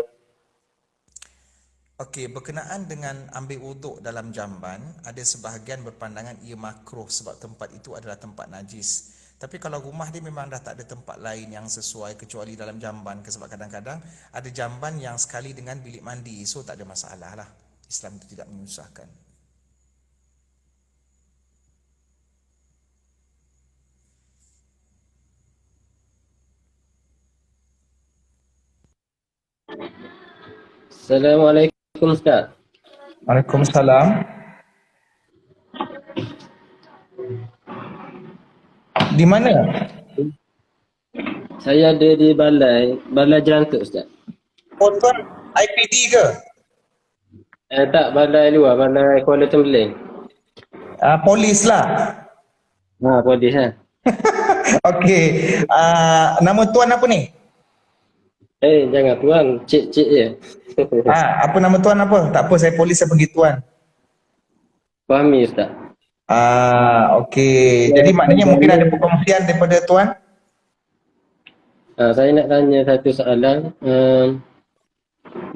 Okey, berkenaan dengan ambil wuduk dalam jamban, ada sebahagian berpandangan ia makruh sebab tempat itu adalah tempat najis. Tapi kalau rumah dia memang dah tak ada tempat lain yang sesuai kecuali dalam jamban ke, sebab kadang-kadang ada jamban yang sekali dengan bilik mandi, so tak ada masalah lah. Islam itu tidak menyusahkan. Assalamualaikum Ustaz. Waalaikumsalam. Di mana? Saya ada di Balai Jerantuk Ustaz. Oh tuan, IPD ke? Tak, balai luar, balai Kuala Tembeling. Polis lah. Polis lah. Okey, nama tuan apa ni? Jangan tuan, cik je. Apa nama tuan apa? Tak apa, saya polis, saya panggil tuan. Fahmi Ustaz. Okey. Jadi maknanya mungkin ada perkongsian daripada tuan? Saya nak tanya satu soalan.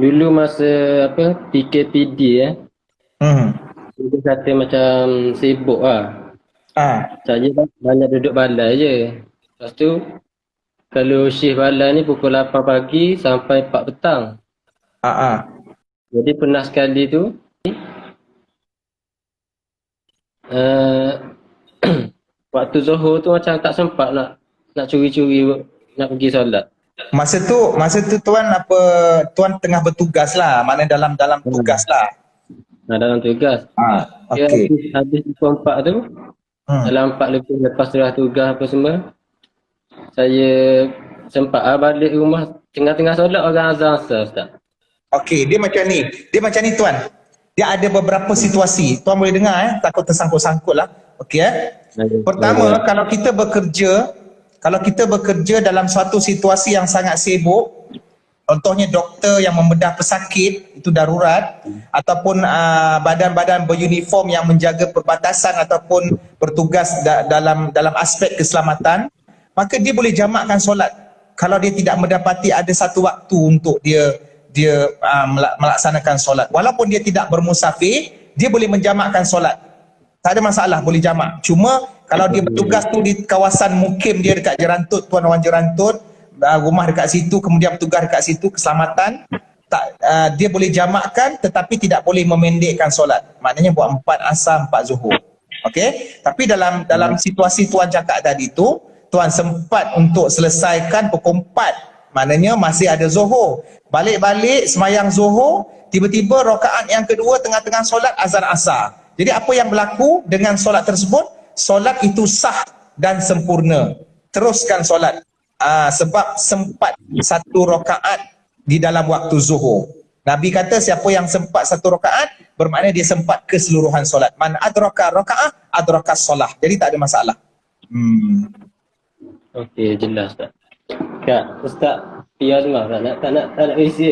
Dulu masa PKPD kita kata macam sibuk lah. Saya banyak duduk balai je. Lepas tu kalau shift balai ni pukul 8 pagi sampai 4 petang. Jadi pernah sekali tu waktu Zuhur tu macam tak sempat nak curi-curi nak pergi solat. Masa tu tuan tengah bertugas lah, mana dalam tugas lah. Dalam tugas. Okey. Habis pukul 4 tu, dalam 4 lebih lepas serah tugas apa semua, saya sempat balik rumah tengah-tengah solat orang azan asar, Ustaz. Okey, dia macam ni tuan. Dia ada beberapa situasi. Tuan boleh dengar takut tersangkut-sangkut lah. Okey Pertama, kalau kita bekerja dalam suatu situasi yang sangat sibuk, contohnya doktor yang membedah pesakit, itu darurat, ataupun badan-badan beruniform yang menjaga perbatasan ataupun bertugas dalam aspek keselamatan, maka dia boleh jamakkan solat. Kalau dia tidak mendapati ada satu waktu untuk dia melaksanakan solat, walaupun dia tidak bermusafir, dia boleh menjamakkan solat. Tak ada masalah, boleh jamak. Cuma kalau dia bertugas tu di kawasan mukim dia dekat Jerantut, tuan orang Jerantut, rumah dekat situ, kemudian bertugas dekat situ, keselamatan, dia boleh jamakkan tetapi tidak boleh memendekkan solat. Maknanya buat 4 asar, 4 zuhur. Okey? Tapi dalam situasi tuan cakap tadi tu, tuan sempat untuk selesaikan pukul 4. Maknanya masih ada zuhur. Balik-balik semayang zuhur, tiba-tiba rakaat yang kedua tengah-tengah solat azan asar. Jadi apa yang berlaku dengan solat tersebut? Solat itu sah dan sempurna. Teruskan solat. Sebab sempat satu rakaat di dalam waktu zuhur. Nabi kata siapa yang sempat satu rakaat, bermakna dia sempat keseluruhan solat. Man adraka rakaat, adraka solah. Jadi tak ada masalah. Okey, jelas tak? Kak, Ustaz Pia dengar tak nak isi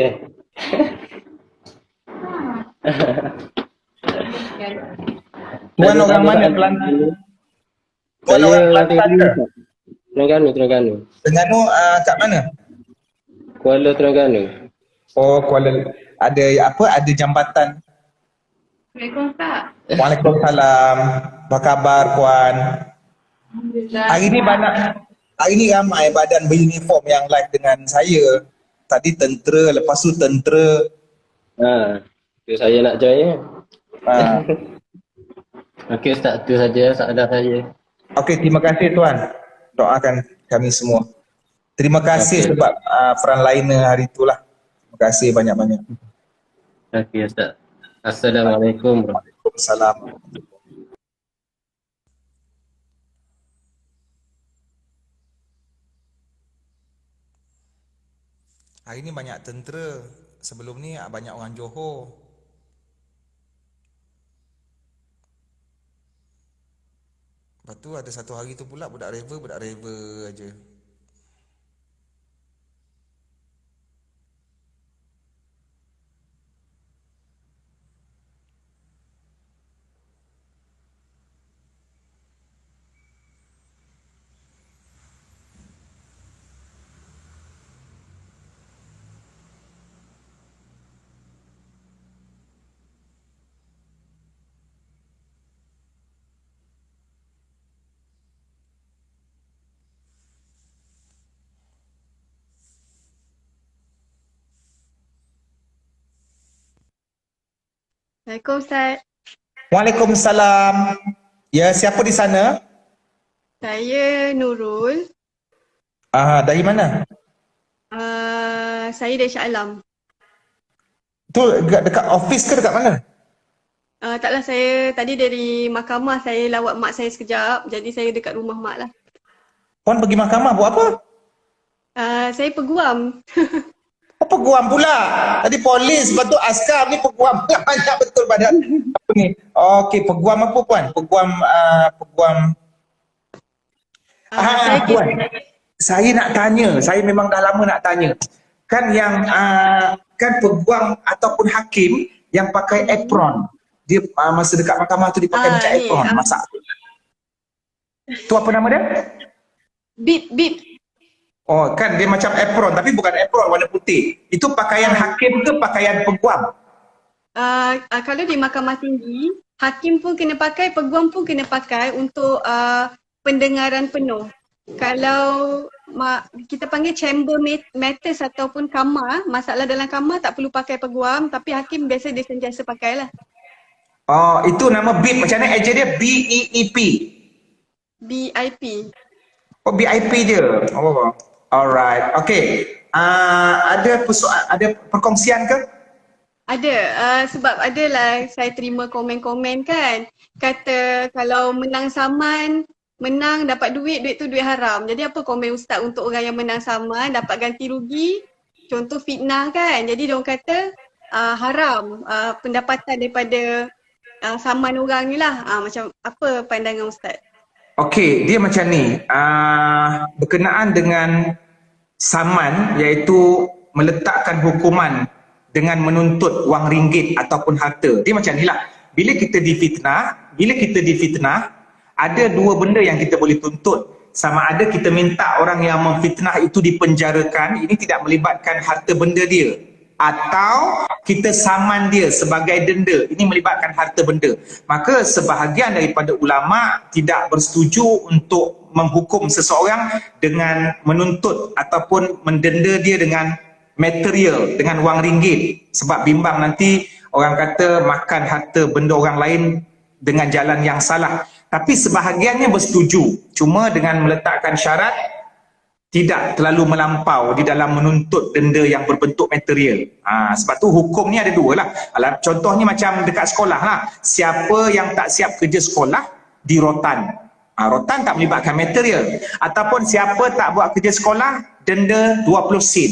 Tuan orang mana Kelantan? Tuan orang Kelantan ke? Terengganu. Terengganu kat mana? Kuala Terengganu. Oh, ada jambatan. Waalaikumsalam. Waalaikumsalam. Apa khabar puan? Hari ni ramai badan beruniform yang live dengan saya. Tadi tentera, lepas tu tentera. Itu saya nak join. Okey Ustaz, tu saja soalan saya. Okey, terima kasih tuan. Doakan kami semua. Terima kasih sebab frontliner hari itulah. Terima kasih banyak-banyak. Okey Ustaz. Assalamualaikum. Waalaikumsalam. Hari ni banyak tentera. Sebelum ni banyak orang Johor. Lepas tu ada satu hari tu pula budak river aja. Assalamualaikum Ustaz. Waalaikumsalam. Ya, siapa di sana? Saya Nurul. Dari mana? Saya dari Shah Alam. Tu dekat office ke dekat mana? Taklah, saya tadi dari mahkamah saya lawat mak saya sekejap. Jadi saya dekat rumah mak lah. Puan pergi mahkamah buat apa? Saya peguam. Peguam pula. Tadi polis, lepas tu askar, ni peguam. Banyak betul badan. Apa ni? Okey, peguam apa puan? Peguam puan. Saya nak tanya, saya memang dah lama nak tanya. Kan yang kan peguam ataupun hakim yang pakai apron. Dia masa dekat mahkamah tu dia pakai macam apron, masak. Tu apa nama dia? Bib. Oh, kan dia macam apron tapi bukan apron warna putih. Itu pakaian hakim ke pakaian peguam? Kalau di mahkamah tinggi, hakim pun kena pakai, peguam pun kena pakai untuk pendengaran penuh. Kalau kita panggil chamber matters ataupun kamar, masalah dalam kamar tak perlu pakai peguam, tapi hakim biasa dia sentiasa pakai lah. Oh, itu nama BIP. Macam mana eja dia? BEEP. BIP. Oh, BIP je. Oh, alright. Okay. Ada perkongsian ke? Ada. Sebab adalah saya terima komen-komen kan. Kata kalau menang saman, menang dapat duit tu duit haram. Jadi apa komen Ustaz untuk orang yang menang saman dapat ganti rugi? Contoh fitnah kan. Jadi diorang kata haram pendapatan daripada saman orang ni lah. Macam apa pandangan Ustaz? Okey, dia macam ni. Berkenaan dengan saman iaitu meletakkan hukuman dengan menuntut wang ringgit ataupun harta. Dia macam ni lah. Bila kita difitnah, ada dua benda yang kita boleh tuntut. Sama ada kita minta orang yang memfitnah itu dipenjarakan, ini tidak melibatkan harta benda dia. Atau kita saman dia sebagai denda, ini melibatkan harta benda. Maka sebahagian daripada ulama tidak bersetuju untuk menghukum seseorang dengan menuntut ataupun mendenda dia dengan material, dengan wang ringgit. Sebab bimbang nanti orang kata makan harta benda orang lain dengan jalan yang salah. Tapi sebahagiannya bersetuju, cuma dengan meletakkan syarat tidak terlalu melampau di dalam menuntut denda yang berbentuk material. Sebab tu hukum ni ada dua lah. Contohnya macam dekat sekolah lah. Siapa yang tak siap kerja sekolah, dirotan. Rotan tak melibatkan material. Ataupun siapa tak buat kerja sekolah, denda 20 sen.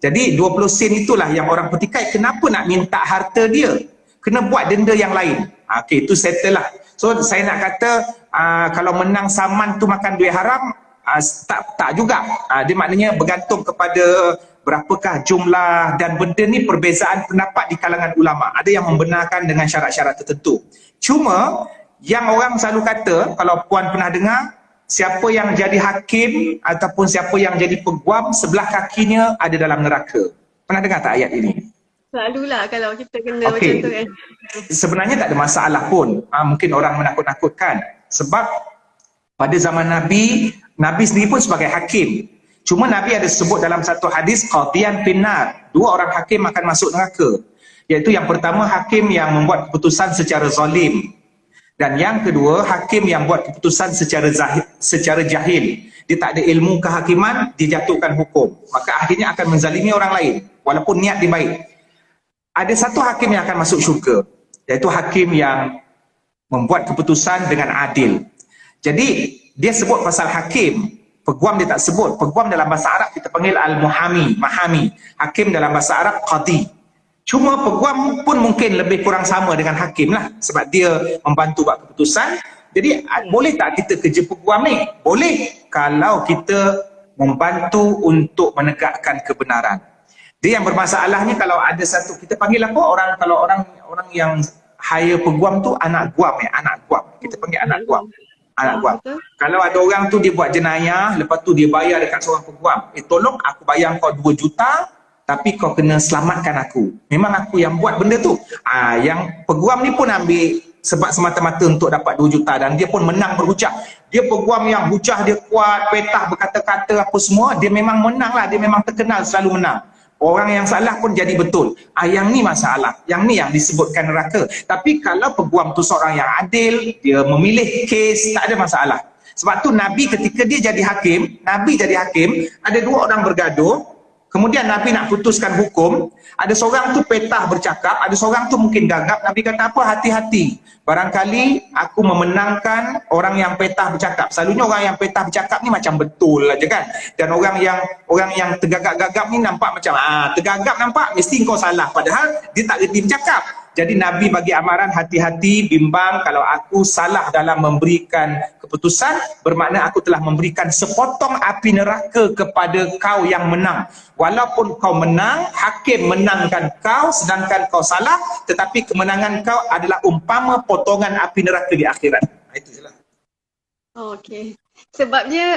Jadi 20 sen itulah yang orang petikai. Kenapa nak minta harta dia? Kena buat denda yang lain. Okey, itu settle lah. So saya nak kata kalau menang saman tu makan duit haram, tak juga. Dia maknanya bergantung kepada berapakah jumlah dan benda ni perbezaan pendapat di kalangan ulama. Ada yang membenarkan dengan syarat-syarat tertentu. Cuma yang orang selalu kata, kalau puan pernah dengar, siapa yang jadi hakim ataupun siapa yang jadi peguam, sebelah kakinya ada dalam neraka. Pernah dengar tak ayat ini? Selalulah kalau kita kena macam tu kan. Sebenarnya tak ada masalah pun. Mungkin orang menakut-nakutkan. Sebab pada zaman Nabi sendiri pun sebagai hakim. Cuma Nabi ada sebut dalam satu hadis qadiyan finnar, dua orang hakim akan masuk neraka. Iaitu yang pertama hakim yang membuat keputusan secara zalim. Dan yang kedua hakim yang buat keputusan secara jahil. Dia tak ada ilmu kehakiman, dia jatuhkan hukum. Maka akhirnya akan menzalimi orang lain walaupun niat dia baik. Ada satu hakim yang akan masuk syurga, iaitu hakim yang membuat keputusan dengan adil. Jadi dia sebut pasal hakim, peguam dia tak sebut. Peguam dalam bahasa Arab kita panggil al-muhami, mahami. Hakim dalam bahasa Arab qadi. Cuma peguam pun mungkin lebih kurang sama dengan hakim lah, sebab dia membantu buat keputusan. Jadi boleh tak kita kerja peguam ni? Boleh kalau kita membantu untuk menegakkan kebenaran. Dia yang bermasalahnya kalau ada satu, kita panggil apa kalau orang yang hire peguam tu anak guam anak guam. Kita panggil anak guam. Anak guam. Kalau ada orang tu dia buat jenayah, lepas tu dia bayar dekat seorang peguam. Tolong aku bayar kau 2 juta, tapi kau kena selamatkan aku. Memang aku yang buat benda tu. Yang peguam ni pun ambil sebab semata-mata untuk dapat 2 juta dan dia pun menang berhujah. Dia peguam yang hujah dia kuat, petah berkata-kata apa semua, dia memang menang lah, dia memang terkenal selalu menang. Orang yang salah pun jadi betul. Yang ni masalah. Yang ni yang disebutkan neraka. Tapi kalau peguam tu seorang yang adil, dia memilih kes, tak ada masalah. Sebab tu Nabi ketika dia jadi hakim, ada 2 orang bergaduh, kemudian Nabi nak putuskan hukum, ada seorang tu petah bercakap, ada seorang tu mungkin gagap. Nabi kata apa? Hati-hati. Barangkali aku memenangkan orang yang petah bercakap. Selalunya orang yang petah bercakap ni macam betul aja kan. Dan orang yang tergagap-gagap ni nampak macam tergagap nampak mesti kau salah, padahal dia tak reti bercakap. Jadi Nabi bagi amaran hati-hati, bimbang kalau aku salah dalam memberikan keputusan, bermakna aku telah memberikan sepotong api neraka kepada kau yang menang. Walaupun kau menang, hakim menangkan kau sedangkan kau salah, tetapi kemenangan kau adalah umpama potongan api neraka di akhirat. Itu je lah. Okey. Sebabnya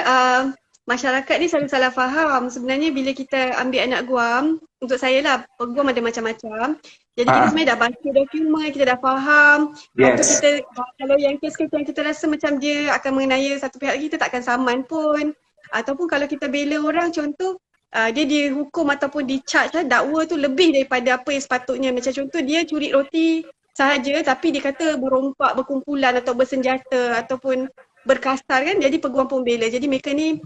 masyarakat ni selalu salah faham. Sebenarnya bila kita ambil anak guam, untuk saya lah, peguam ada macam-macam. Jadi kita sebenarnya dah baca dokumen, kita dah faham. Waktu kita, kalau yang kes-kes yang kita rasa macam dia akan mengenai satu pihak lagi, kita takkan saman pun. Ataupun kalau kita bela orang contoh dia dihukum ataupun di-charge dakwa tu lebih daripada apa yang sepatutnya. Macam contoh dia curi roti sahaja tapi dia kata berompak, berkumpulan atau bersenjata ataupun berkasar kan, jadi peguam pembela. Jadi mereka ni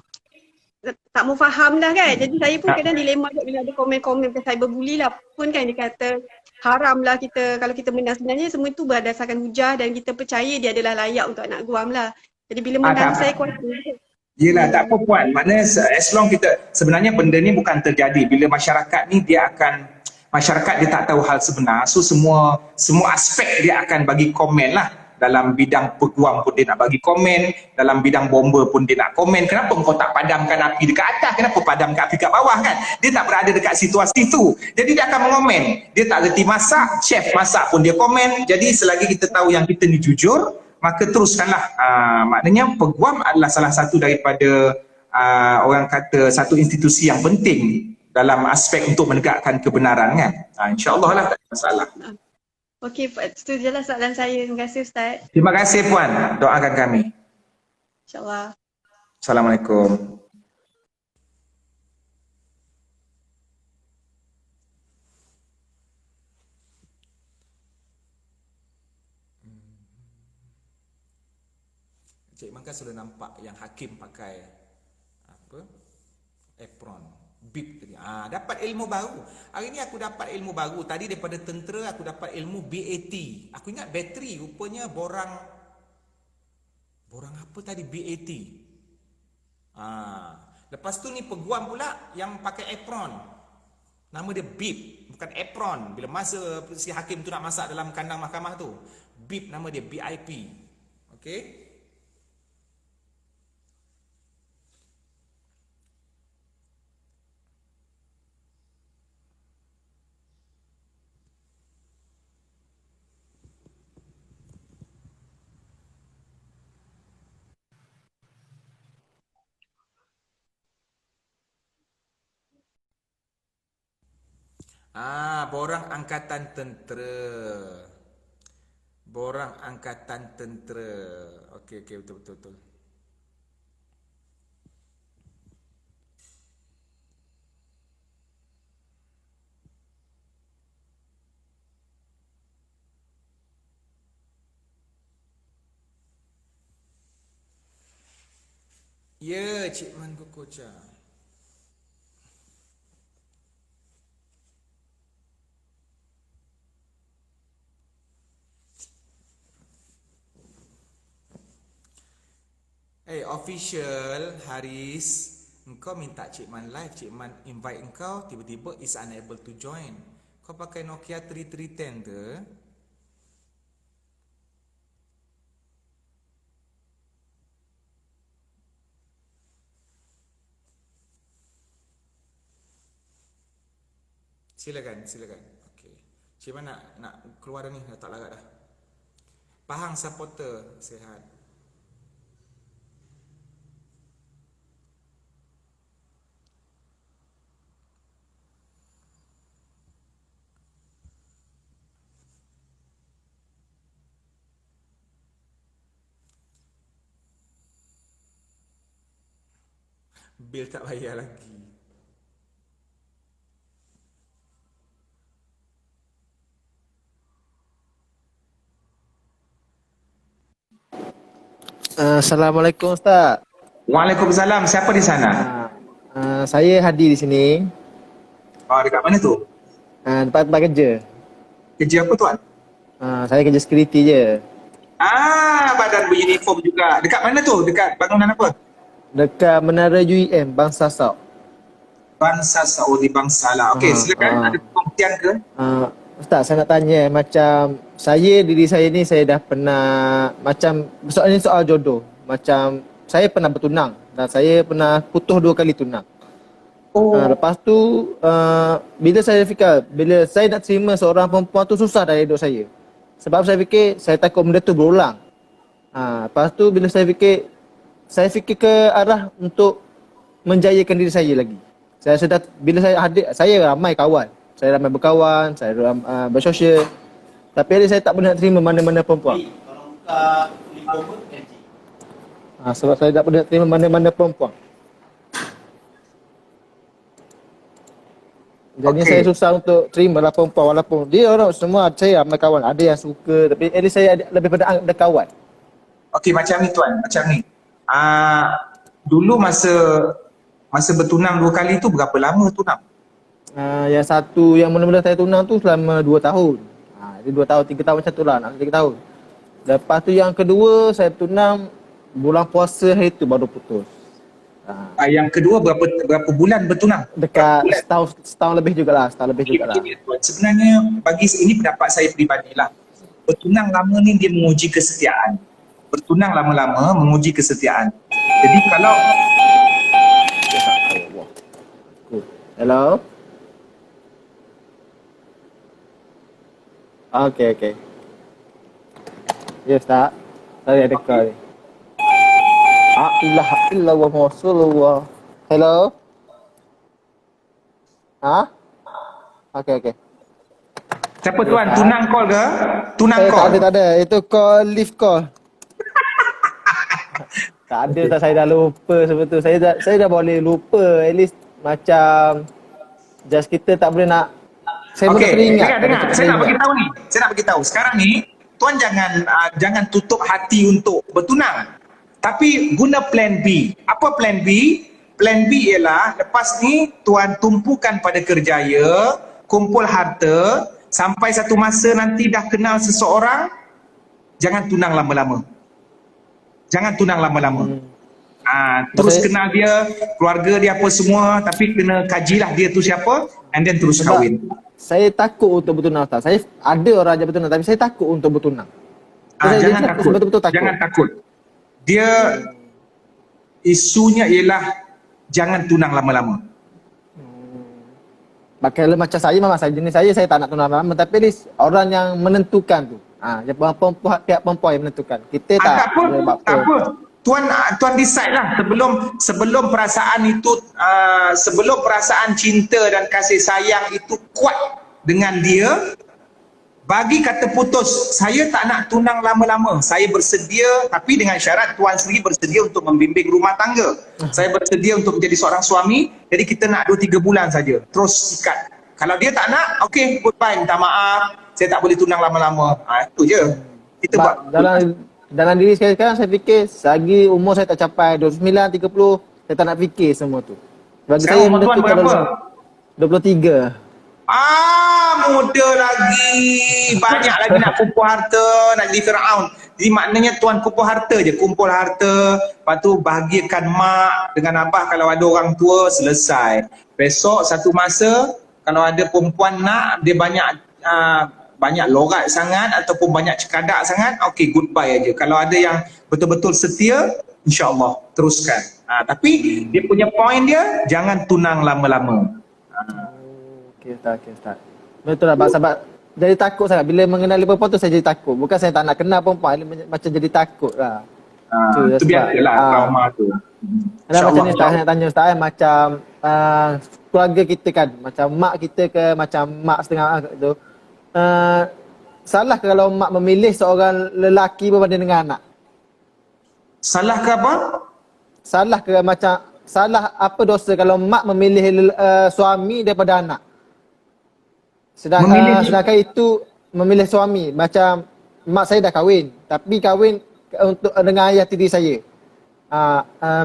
tak mau faham lah kan. Jadi saya pun kadang dilema bila ada komen-komen macam cyberbully lah pun kan, dia kata haram lah kita kalau kita menang. Sebenarnya semua itu berdasarkan hujah dan kita percaya dia adalah layak untuk anak guam lah. Jadi bila menang saya kuasa. Yelah, tak apa Puan. Maknanya as long kita, sebenarnya benda ni bukan terjadi. Bila masyarakat ni masyarakat dia tak tahu hal sebenar. So semua aspek dia akan bagi komen lah. Dalam bidang peguam pun dia nak bagi komen. Dalam bidang bomba pun dia nak komen. Kenapa kau tak padamkan api dekat atas? Kenapa padamkan api kat bawah kan? Dia tak berada dekat situasi tu. Jadi dia akan mengomen. Dia tak reti masak, chef masak pun dia komen. Jadi selagi kita tahu yang kita ni jujur, maka teruskanlah. Maknanya peguam adalah salah satu daripada orang kata satu institusi yang penting dalam aspek untuk menegakkan kebenaran kan. InsyaAllah lah, tak ada masalah. Okey, itu je lah soalan saya. Terima kasih Ustaz. Terima kasih Puan, doakan kami. InsyaAllah. Assalamualaikum. Cik Man kan sudah nampak yang hakim pakai apa? Apron, bib tadi. Dapat ilmu baru. Hari ni aku dapat ilmu baru. Tadi daripada tentera aku dapat ilmu BAT. Aku ingat bateri, rupanya borang apa tadi? BAT. Lepas tu ni peguam pula yang pakai apron. Nama dia bib, bukan apron. Bila masa si hakim tu nak masak dalam kandang mahkamah tu, bib, nama dia BIP. Okey? Borang angkatan tentera. Borang angkatan tentera. Okey, betul. Ya, Cik Man Kokocha. Official Haris, engkau minta Cik Man live, Cik Man invite engkau, tiba-tiba is unable to join. Kau pakai Nokia 3310 ke? Silakan. Okey. Cik Man nak keluar dah ni, dah tak larat dah. Pahang supporter sihat. Bil tak bayar lagi. Assalamualaikum Ustaz. Waalaikumsalam. Siapa di sana? Saya Hadi di sini. Dekat mana tu? Tempat kerja. Kerja apa tuan? Saya kerja security je. Badan beruniform juga. Dekat mana tu? Dekat bangunan apa? Dekat Menara UEM, Bangsa Sau. Bangsa Saudi Bangsala. Okey, silakan. Ada perkongsian ke? Ustaz, saya nak tanya macam diri saya ni saya dah pernah macam soal ni soal jodoh. Macam saya pernah bertunang dan saya pernah putus 2 kali tunang. Lepas tu bila saya fikir bila saya nak terima seorang perempuan tu susah dalam hidup saya. Sebab saya fikir saya takut benda tu berulang. Lepas tu bila saya fikir ke arah untuk menjayakan diri saya lagi. Saya sedar bila saya hadir, saya ramai kawan. Saya ramai berkawan, saya bersosial. Tapi saya tak pernah terima mana-mana perempuan. Sebab saya tak pernah terima mana-mana perempuan. Jadi saya susah untuk terima lah perempuan walaupun dia orang semua saya ramai kawan. Ada yang suka tapi at least saya lebih pada ada kawan. Okey, macam ni tuan, macam ni. Dulu masa bertunang 2 kali tu berapa lama tunang? Yang satu yang mula-mula saya tunang tu selama 2 tahun. Dia 2 tahun, 3 tahun macam tu lah, nak 3 tahun. Lepas tu yang kedua saya tunang bulan puasa hari tu baru putus. Yang kedua berapa bulan bertunang? Dekat setahun lebih jugalah, setahun lebih jugalah. Sebenarnya bagi ini pendapat saya peribadilah. Bertunang lama ni dia menguji kesetiaan. Bertunang lama-lama menguji kesetiaan. Jadi kalau Hello. Okay. Ya, Ustaz. Saya ada call ni. Ilaha illallah Rasulullah. Hello. Okay. Siapa tuan? Tunang call ke? Tunang call? Tak ada. Itu call, live call. Tak ada, tak, saya dah lupa sebetulnya. Saya dah boleh lupa. At least macam just kita tak boleh nak. Saya boleh teringat. Dengar. Saya nak bagi tahu. Sekarang ni tuan jangan tutup hati untuk bertunang. Tapi guna plan B. Apa plan B? Plan B ialah lepas ni tuan tumpukan pada kerjaya, kumpul harta, sampai satu masa nanti dah kenal seseorang, jangan tunang lama-lama. Terus kenal dia, keluarga dia apa semua, tapi kena kajilah dia tu siapa, and then terus kahwin. Saya takut untuk bertunang, Ustaz. Saya ada orang je bertunang, tapi saya takut untuk bertunang. Jangan takut. Betul-betul takut. Jangan takut. Dia isunya ialah jangan tunang lama-lama. Kalau macam saya memang jenis saya tak nak tunang lama, tapi at least orang yang menentukan tu. Pihak perempuan yang menentukan. Kita tak apa. Tuan decide lah sebelum perasaan itu sebelum perasaan cinta dan kasih sayang itu kuat dengan dia, bagi kata putus, saya tak nak tunang lama-lama. Saya bersedia, tapi dengan syarat tuan sendiri bersedia untuk membimbing rumah tangga. Saya bersedia untuk menjadi seorang suami, jadi kita nak 2-3 bulan saja. Terus ikat. Kalau dia tak nak, okey, goodbye, minta maaf. Saya tak boleh tunang lama-lama. Itu je. Kita buat dalam diri saya sekarang, saya fikir selagi umur saya tak capai 29, 30, saya tak nak fikir semua tu. Bagi sekarang saya tuan berapa? 23. Muda lagi. Banyak lagi nak kumpul harta, nak jadi Firaun. Jadi maknanya tuan kumpul harta je. Kumpul harta, lepas tu bahagiakan mak dengan abah kalau ada orang tua, selesai. Besok satu masa, kalau ada perempuan nak, dia banyak lorat sangat ataupun banyak cekadak sangat, okey, goodbye aja. Kalau ada yang betul-betul setia, insya-Allah teruskan. Tapi dia punya point dia, jangan tunang lama-lama. Okey Ustaz. Betul lah sebab jadi takut sangat bila mengenali perempuan tu, saya jadi takut. Bukan saya tak nak kenal perempuan, macam jadi takut lah. Itu biasalah trauma tu. Macam ni saya nak tanya Ustaz, macam keluarga kita kan, macam mak kita ke macam mak setengah tu. Salah ke kalau mak memilih seorang lelaki berbanding dengan anak? Salah ke apa? Salah ke macam, salah apa dosa kalau mak memilih suami daripada anak? Sedangkan itu memilih suami. Macam mak saya dah kahwin, tapi kahwin untuk dengan ayah tiri saya.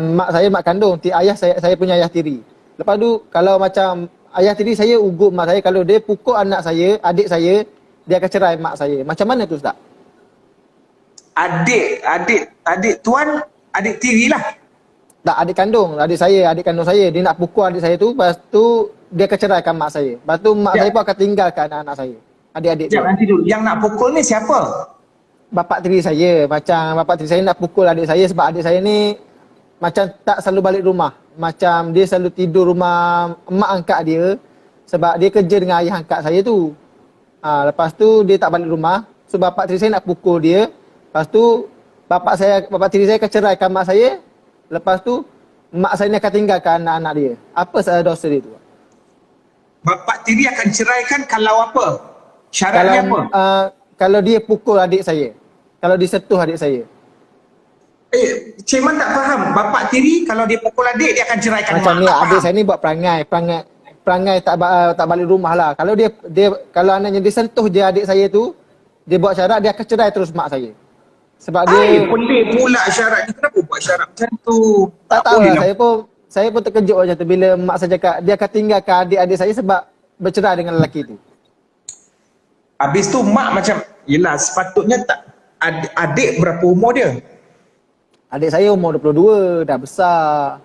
Mak saya mak kandung, ayah saya punya ayah tiri. Lepas tu kalau macam ayah tiri saya ugut mak saya, kalau dia pukul anak saya, adik saya, dia akan cerai mak saya. Macam mana tu Ustaz? Adik tuan, adik tiri lah. Tak, adik kandung saya. Dia nak pukul adik saya tu, lepas tu dia akan ceraikan mak saya. Lepas tu mak saya pun akan tinggalkan anak-anak saya. Adik-adik tu. Nanti dulu, yang nak pukul ni siapa? Bapak tiri saya. Macam bapak tiri saya nak pukul adik saya sebab adik saya ni macam tak selalu balik rumah. Macam dia selalu tidur rumah mak angkat dia sebab dia kerja dengan ayah angkat saya tu. Lepas tu dia tak balik rumah. So bapak tiri saya nak pukul dia. Lepas tu bapak tiri saya akan ceraikan mak saya. Lepas tu mak saya ni akan tinggalkan anak-anak dia. Apa dosa dia tu? Bapak tiri akan ceraikan kalau apa? Syaratnya apa? Kalau dia pukul adik saya. Kalau disentuh adik saya. Cik Man tak faham. Bapak tiri kalau dia pukul adik, dia akan ceraikan macam mak. Macam ni adik saya ni buat perangai perangai tak balik rumah lah. Kalau dia kalau anaknya dia sentuh je adik saya tu, dia buat syarat, dia akan cerai terus mak saya. Sebab dia pelik pula syarat ni. Kenapa buat syarat macam tu? tak tahu lah. Saya pun terkejut macam tu bila mak saya cakap dia akan tinggalkan adik-adik saya sebab bercerai dengan lelaki tu. Habis tu mak macam, yelah sepatutnya tak, adik berapa umur dia? Adik saya umur 22, dah besar.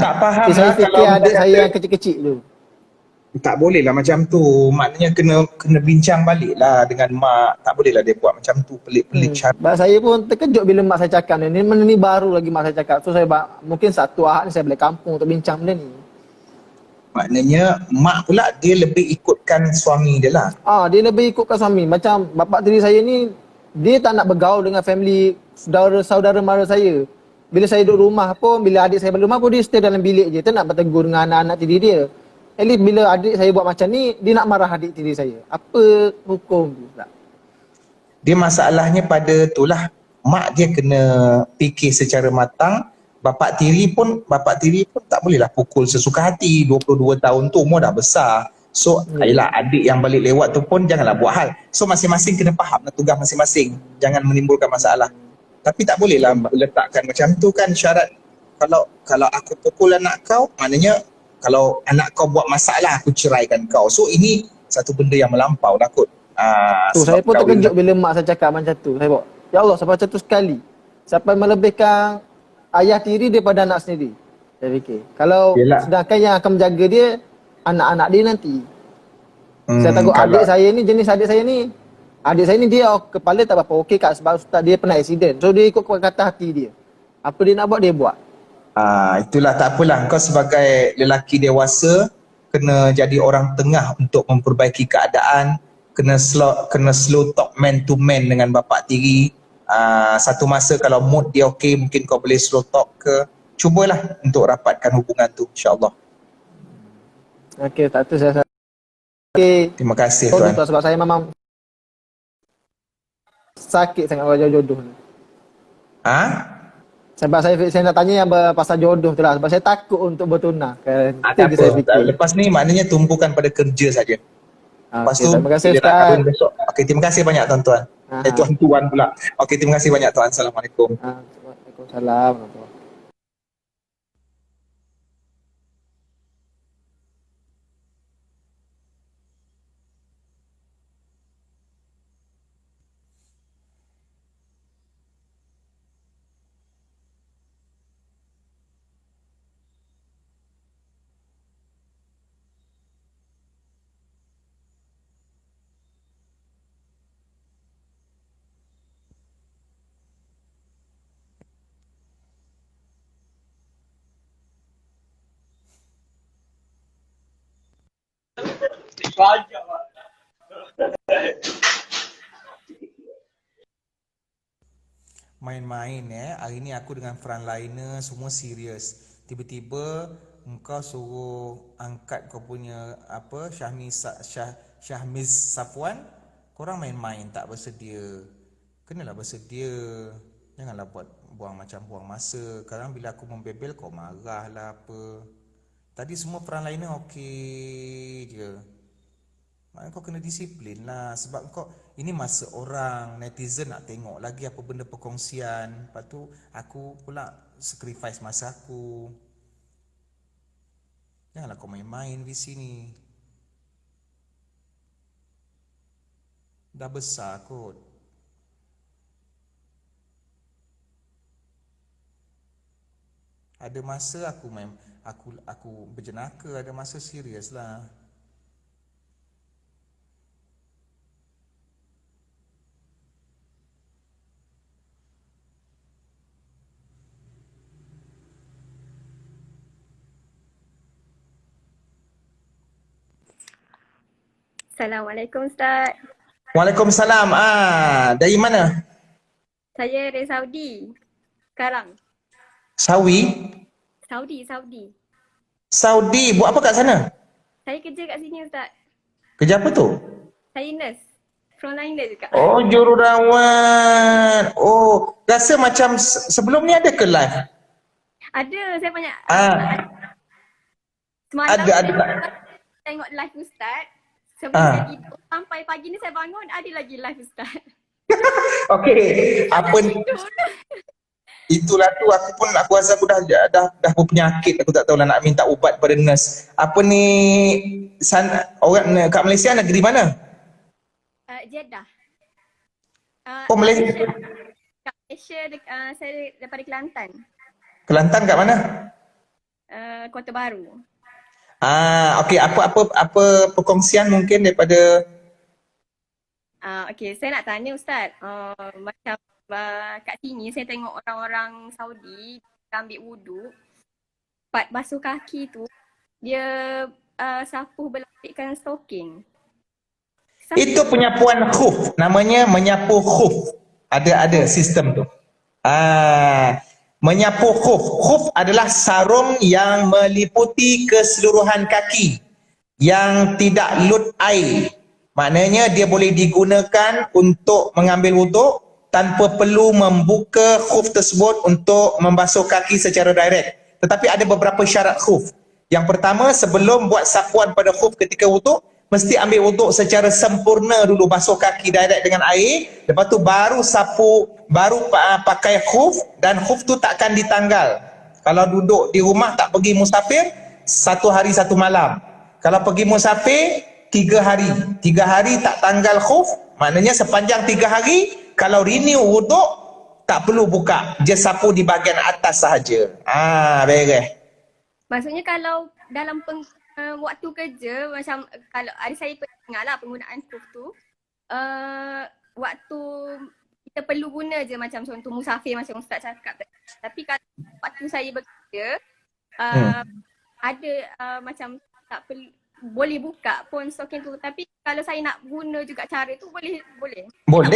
Tak faham Saya lah fikir kalau adik saya yang kecil-kecil tu. tak boleh lah macam tu. Maknanya kena bincang balik lah dengan mak. Tak boleh lah dia buat macam tu, pelik-pelik syarat. Sebab saya pun terkejut bila mak saya cakap ni. Ni baru lagi mak saya cakap. So saya mungkin satu ahad ni saya balik kampung untuk bincang benda ni. Maknanya mak pula dia lebih ikutkan suami dia lah. Dia lebih ikutkan suami. Macam bapak tiri saya ni, dia tak nak bergaul dengan family saudara mara saya. Bila saya duduk rumah pun, bila adik saya balik rumah pun dia stay dalam bilik je. Dia nak bertegur dengan anak-anak tiri dia. At least bila adik saya buat macam ni, dia nak marah adik tiri saya. Apa hukum tu pula? Dia masalahnya pada itulah, mak dia kena fikir secara matang. Bapak tiri pun tak bolehlah pukul sesuka hati. 22 tahun tu umur dah besar. So, yelah adik yang balik lewat tu pun janganlah buat hal. So, masing-masing kena faham lah tugas masing-masing. Jangan menimbulkan masalah. Tapi tak bolehlah letakkan macam tu kan syarat. Kalau aku pukul anak kau, maknanya kalau anak kau buat masalah, aku ceraikan kau. So, ini satu benda yang melampau lah kot. Saya pun terkejut bila mak saya cakap macam tu. Saya buat, ya Allah, sampai macam tu sekali. Sampai melebihkan ayah tiri daripada anak sendiri. Saya fikir. Kalau sedangkan yang akan menjaga dia, anak-anak dia nanti. Saya takut adik saya ni, jenis adik saya ni dia kepala tak apa-apa okey kat sebab ustaz dia pernah accident. So dia ikut kata hati dia. Apa dia nak buat, dia buat. Itulah tak apalah. Kau sebagai lelaki dewasa kena jadi orang tengah untuk memperbaiki keadaan. Kena slow talk man to man dengan bapak tiri. Satu masa kalau mood dia okey, mungkin kau boleh slow talk ke. Cubalah untuk rapatkan hubungan tu, insya-Allah. Okey, tak tu saya. Okey. Terima kasih tuan. Sebab saya memang sakit sangat kalau jodoh ni. Sebab saya nak tanya yang pasal jodoh tu lah. Sebab saya takut untuk bertunang kan. Tak apa. Lepas ni maknanya tumpukan pada kerja saja. Lepas tu terima kasih Ustaz. Okey, terima kasih banyak tuan-tuan. Tuan-tuan pula. Okey, terima kasih banyak tuan. Assalamualaikum. Waalaikumsalam. Main-main hari ni aku dengan frontliner semua serius. Tiba-tiba engkau suruh angkat kau punya apa Syahmiz Safwan. Korang main-main tak bersedia. Kenalah bersedia. Janganlah buang masa. Sekarang bila aku membebel kau marah lah apa. Tadi semua frontliner okey je. Maknanya kau kena disiplin lah. Sebab kau ini masa orang, netizen nak tengok lagi apa benda perkongsian. Lepas tu aku pula sacrifice masa aku. Janganlah kau main-main di sini. Dah besar kot. Ada masa aku berjenaka, ada masa serius lah. Assalamualaikum Ustaz. Waalaikumsalam. Dari mana? Saya dari Saudi. Sekarang. Saudi? Saudi. Buat apa kat sana? Saya kerja kat sini Ustaz. Kerja apa tu? Saya nurse. Frontliner juga. Oh, jururawat. Oh, rasa macam sebelum ni ada ke live? Ada, saya banyak. Semalam Ada tak? saya tengok live Ustaz. Sebelum Ah. saya tidur sampai pagi ni saya bangun ada lagi live Ustaz. Okey, apa ni? Itulah tu aku rasa aku dah berpenyakit, aku tak tahu lah nak minta ubat pada nurse. Apa ni orang kat Malaysia negeri mana? Jeddah. Oh Malaysia. Kat Malaysia saya daripada Kelantan. Kelantan kat mana? Kota Baru. Okey, apa perkongsian mungkin daripada Okey, saya nak tanya Ustaz. Macam kat sini saya tengok orang-orang Saudi ambil wuduk, part basuh kaki tu dia sapu berlapikkan stoking. itu penyapuan khuf, namanya menyapu khuf. Ada sistem tu. Menyapu khuf. Khuf adalah sarung yang meliputi keseluruhan kaki yang tidak lut air. Maknanya dia boleh digunakan untuk mengambil wuduk tanpa perlu membuka khuf tersebut untuk membasuh kaki secara direct. Tetapi ada beberapa syarat khuf. Yang pertama, sebelum buat sapuan pada khuf ketika wuduk, mesti ambil wuduk secara sempurna dulu, basuh kaki direct dengan air. Lepas tu baru pakai khuf, dan khuf tu takkan ditanggal. Kalau duduk di rumah tak pergi musafir, 1 hari 1 malam. Kalau pergi musafir, 3 hari. 3 hari tak tanggal khuf, maknanya sepanjang 3 hari, kalau renew wuduk, tak perlu buka. Dia sapu di bahagian atas sahaja. Beres. Maksudnya kalau dalam waktu kerja, macam kalau ada saya pernah lah penggunaan khuf tu, waktu kita perlu guna je macam contoh musafir macam Ustaz cakap tadi. Tapi kalau waktu saya bekerja, ada macam tak perlu, boleh buka pun stoking tu. Tapi kalau saya nak guna juga cara tu boleh. Boleh.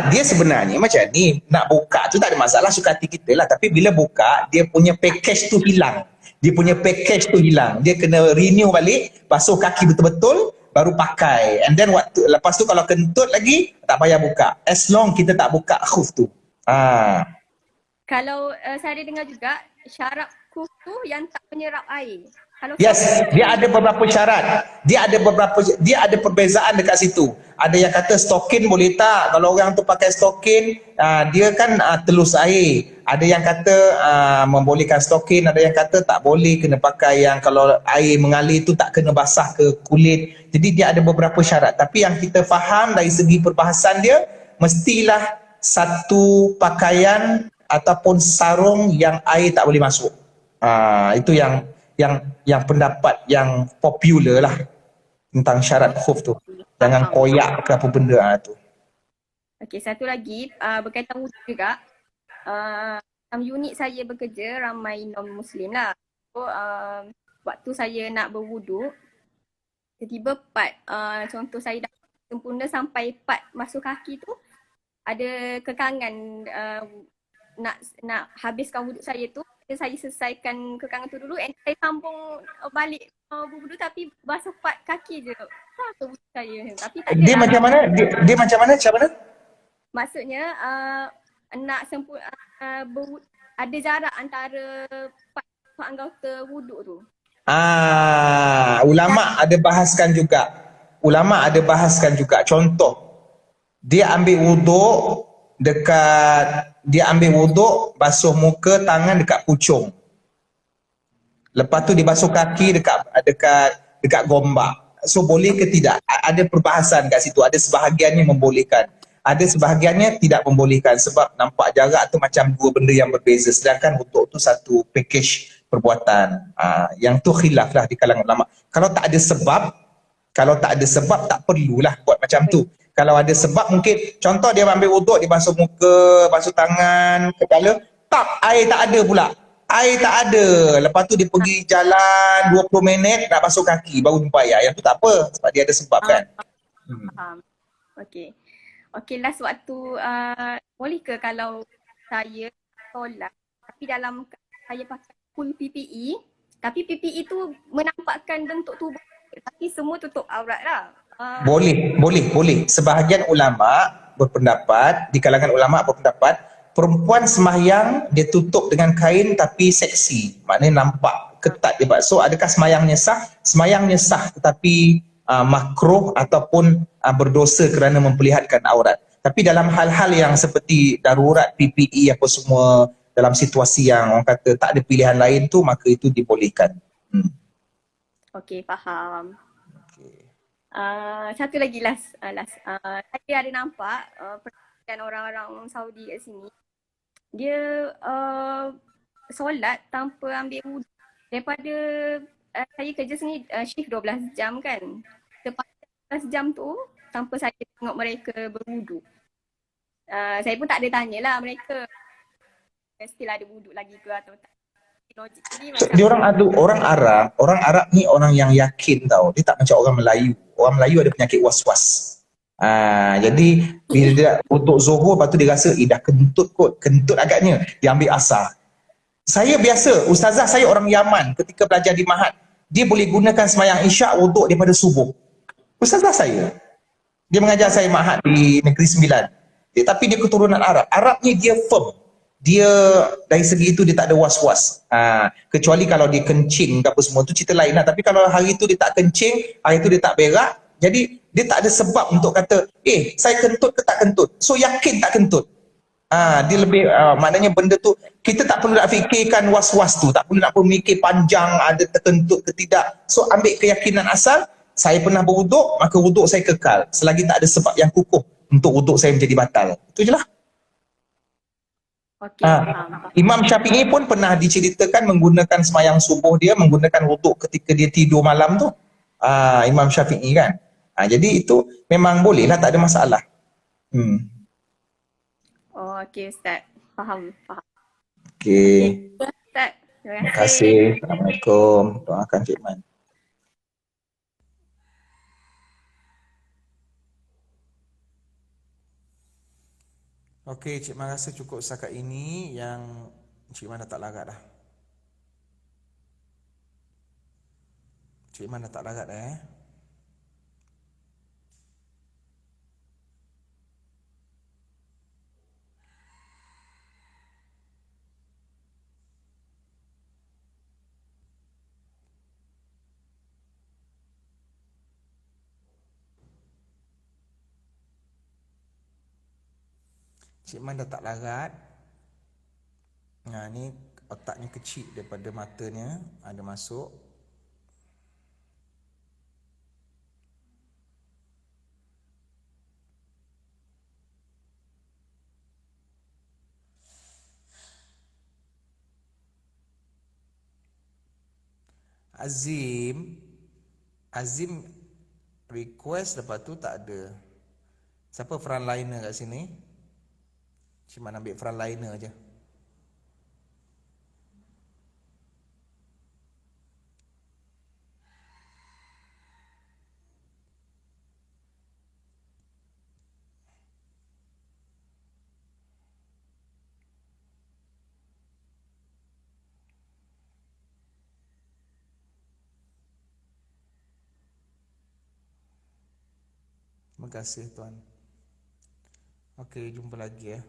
Dia sebenarnya macam ni, nak buka tu tak ada masalah, suka hati kita lah. Tapi bila buka, dia punya package tu hilang. Dia kena renew balik, basuh kaki betul-betul, baru pakai. And then lepas tu kalau kentut lagi, tak payah buka. As long kita tak buka khuf tu. Kalau saya ada dengar juga, syarat khuf tu yang tak menyerap air. Yes, dia ada beberapa syarat. Dia ada perbezaan dekat situ. Ada yang kata stokin boleh tak. Kalau orang tu pakai stokin, dia kan telus air. Ada yang kata membolehkan stokin, ada yang kata tak boleh, kena pakai yang kalau air mengalir tu tak kena basah ke kulit. Jadi dia ada beberapa syarat. Tapi yang kita faham dari segi perbahasan dia, mestilah satu pakaian ataupun sarung yang air tak boleh masuk. Itu yang pendapat yang popular lah tentang syarat khuf tu. Jangan koyak ke apa benda tu. Okey, satu lagi berkaitan wuduk juga. Dalam unit saya bekerja ramai non-Muslim lah. So, waktu saya nak berwuduk, tiba-tiba part contoh saya dah sempurna sampai part masuk kaki tu, ada kekangan nak habiskan wuduk saya tu. Saya selesaikan kekangan tu dulu and saya sambung balik berwuduk tapi basuh part kaki je. Tak wuduk saya. Tapi tak dia macam mana? Dia macam mana? Macam mana? Maksudnya nak ada jarak antara part anggota wuduk tu. Ulama ada bahaskan juga. Contoh, dia ambil wuduk basuh muka, tangan dekat pucung. Lepas tu dia basuh kaki dekat gombak. So boleh ke tidak? Ada perbahasan kat situ. Ada sebahagiannya membolehkan. Ada sebahagiannya tidak membolehkan sebab nampak jarak tu macam dua benda yang berbeza. Sedangkan wuduk tu satu package perbuatan. Yang tu khilaf lah di kalangan ulama. Kalau tak ada sebab tak perlulah buat macam tu. Kalau ada sebab mungkin, contoh dia ambil wuduk, dia basuh muka, basuh tangan, kepala, air tak ada pula. Air tak ada. Lepas tu dia pergi jalan 20 minit nak basuh kaki, baru jumpa air. Yang tu tak apa, sebab dia ada sebab kan. Okey. Okey, last waktu, boleh ke kalau saya tolak, tapi dalam saya pakai full PPE, tapi PPE tu menampakkan bentuk tubuh, tapi semua tutup aurat lah. Boleh. Sebahagian ulama berpendapat, di kalangan ulama berpendapat, perempuan sembahyang dia tutup dengan kain tapi seksi. Maknanya nampak ketat dia. So adakah semayangnya sah? Semayangnya sah tetapi makruh ataupun berdosa kerana memperlihatkan aurat. Tapi dalam hal-hal yang seperti darurat, PPE apa semua, dalam situasi yang orang kata tak ada pilihan lain tu, maka itu dibolehkan. Okey, faham. Satu lagi last. Saya ada nampak perhatian orang-orang Saudi kat sini. Dia solat tanpa ambil wuduk. Daripada saya kerja sini shift 12 jam kan. Lepas 12 jam tu tanpa saya tengok mereka berwuduk. Saya pun tak ada tanyalah mereka still ada wuduk lagi ke atau tak. Logik ni So, macam dia orang Arab ni orang yang yakin tau. Dia tak macam orang Melayu. Orang Melayu ada penyakit was-was. Jadi bila dia untuk Zuhur, lepas tu dia rasa dah kentut kot, kentut agaknya, dia ambil asar. Saya biasa, ustazah saya orang Yaman ketika belajar di Mahat, dia boleh gunakan semayang Isyak wuduk daripada subuh. Ustazah saya, dia mengajar saya Mahat di Negeri Sembilan. Tapi dia keturunan Arab. Arab ni dia firm. Dia dari segi itu dia tak ada was-was. Kecuali kalau dia kencing ke apa semua tu cerita lain lah. Tapi kalau hari tu dia tak kencing, hari tu dia tak berak, jadi dia tak ada sebab untuk kata, saya kentut ke tak kentut. So yakin tak kentut. Dia lebih, maknanya benda tu, kita tak perlu nak fikirkan was-was tu. Tak perlu nak memikir panjang ada terkentut ke tidak. So ambil keyakinan asal, saya pernah berwuduk, maka wuduk saya kekal. Selagi tak ada sebab yang kukuh untuk wuduk saya menjadi batal. Itu je lah. okey, Imam Syafi'i pun pernah diceritakan menggunakan semayang subuh dia, menggunakan wuduk ketika dia tidur malam tu. Imam Syafi'i kan. Jadi itu memang boleh lah, tak ada masalah. Oh, okey Ustaz. Faham. Okey. Ustaz, terima Terima kasih. Assalamualaikum. Doakan Cik Man. Okey, Cik Man rasa cukup setakat ini yang Cik Man dah tak larat dah. Cik Man dah tak larat dah Cik Man dah tak larat. Ni otaknya kecil daripada matanya, ada masuk. Azim request, lepas tu tak ada. Siapa frontliner kat sini? Cuma ambil frontliner je. Terima kasih tuan. Okey, jumpa lagi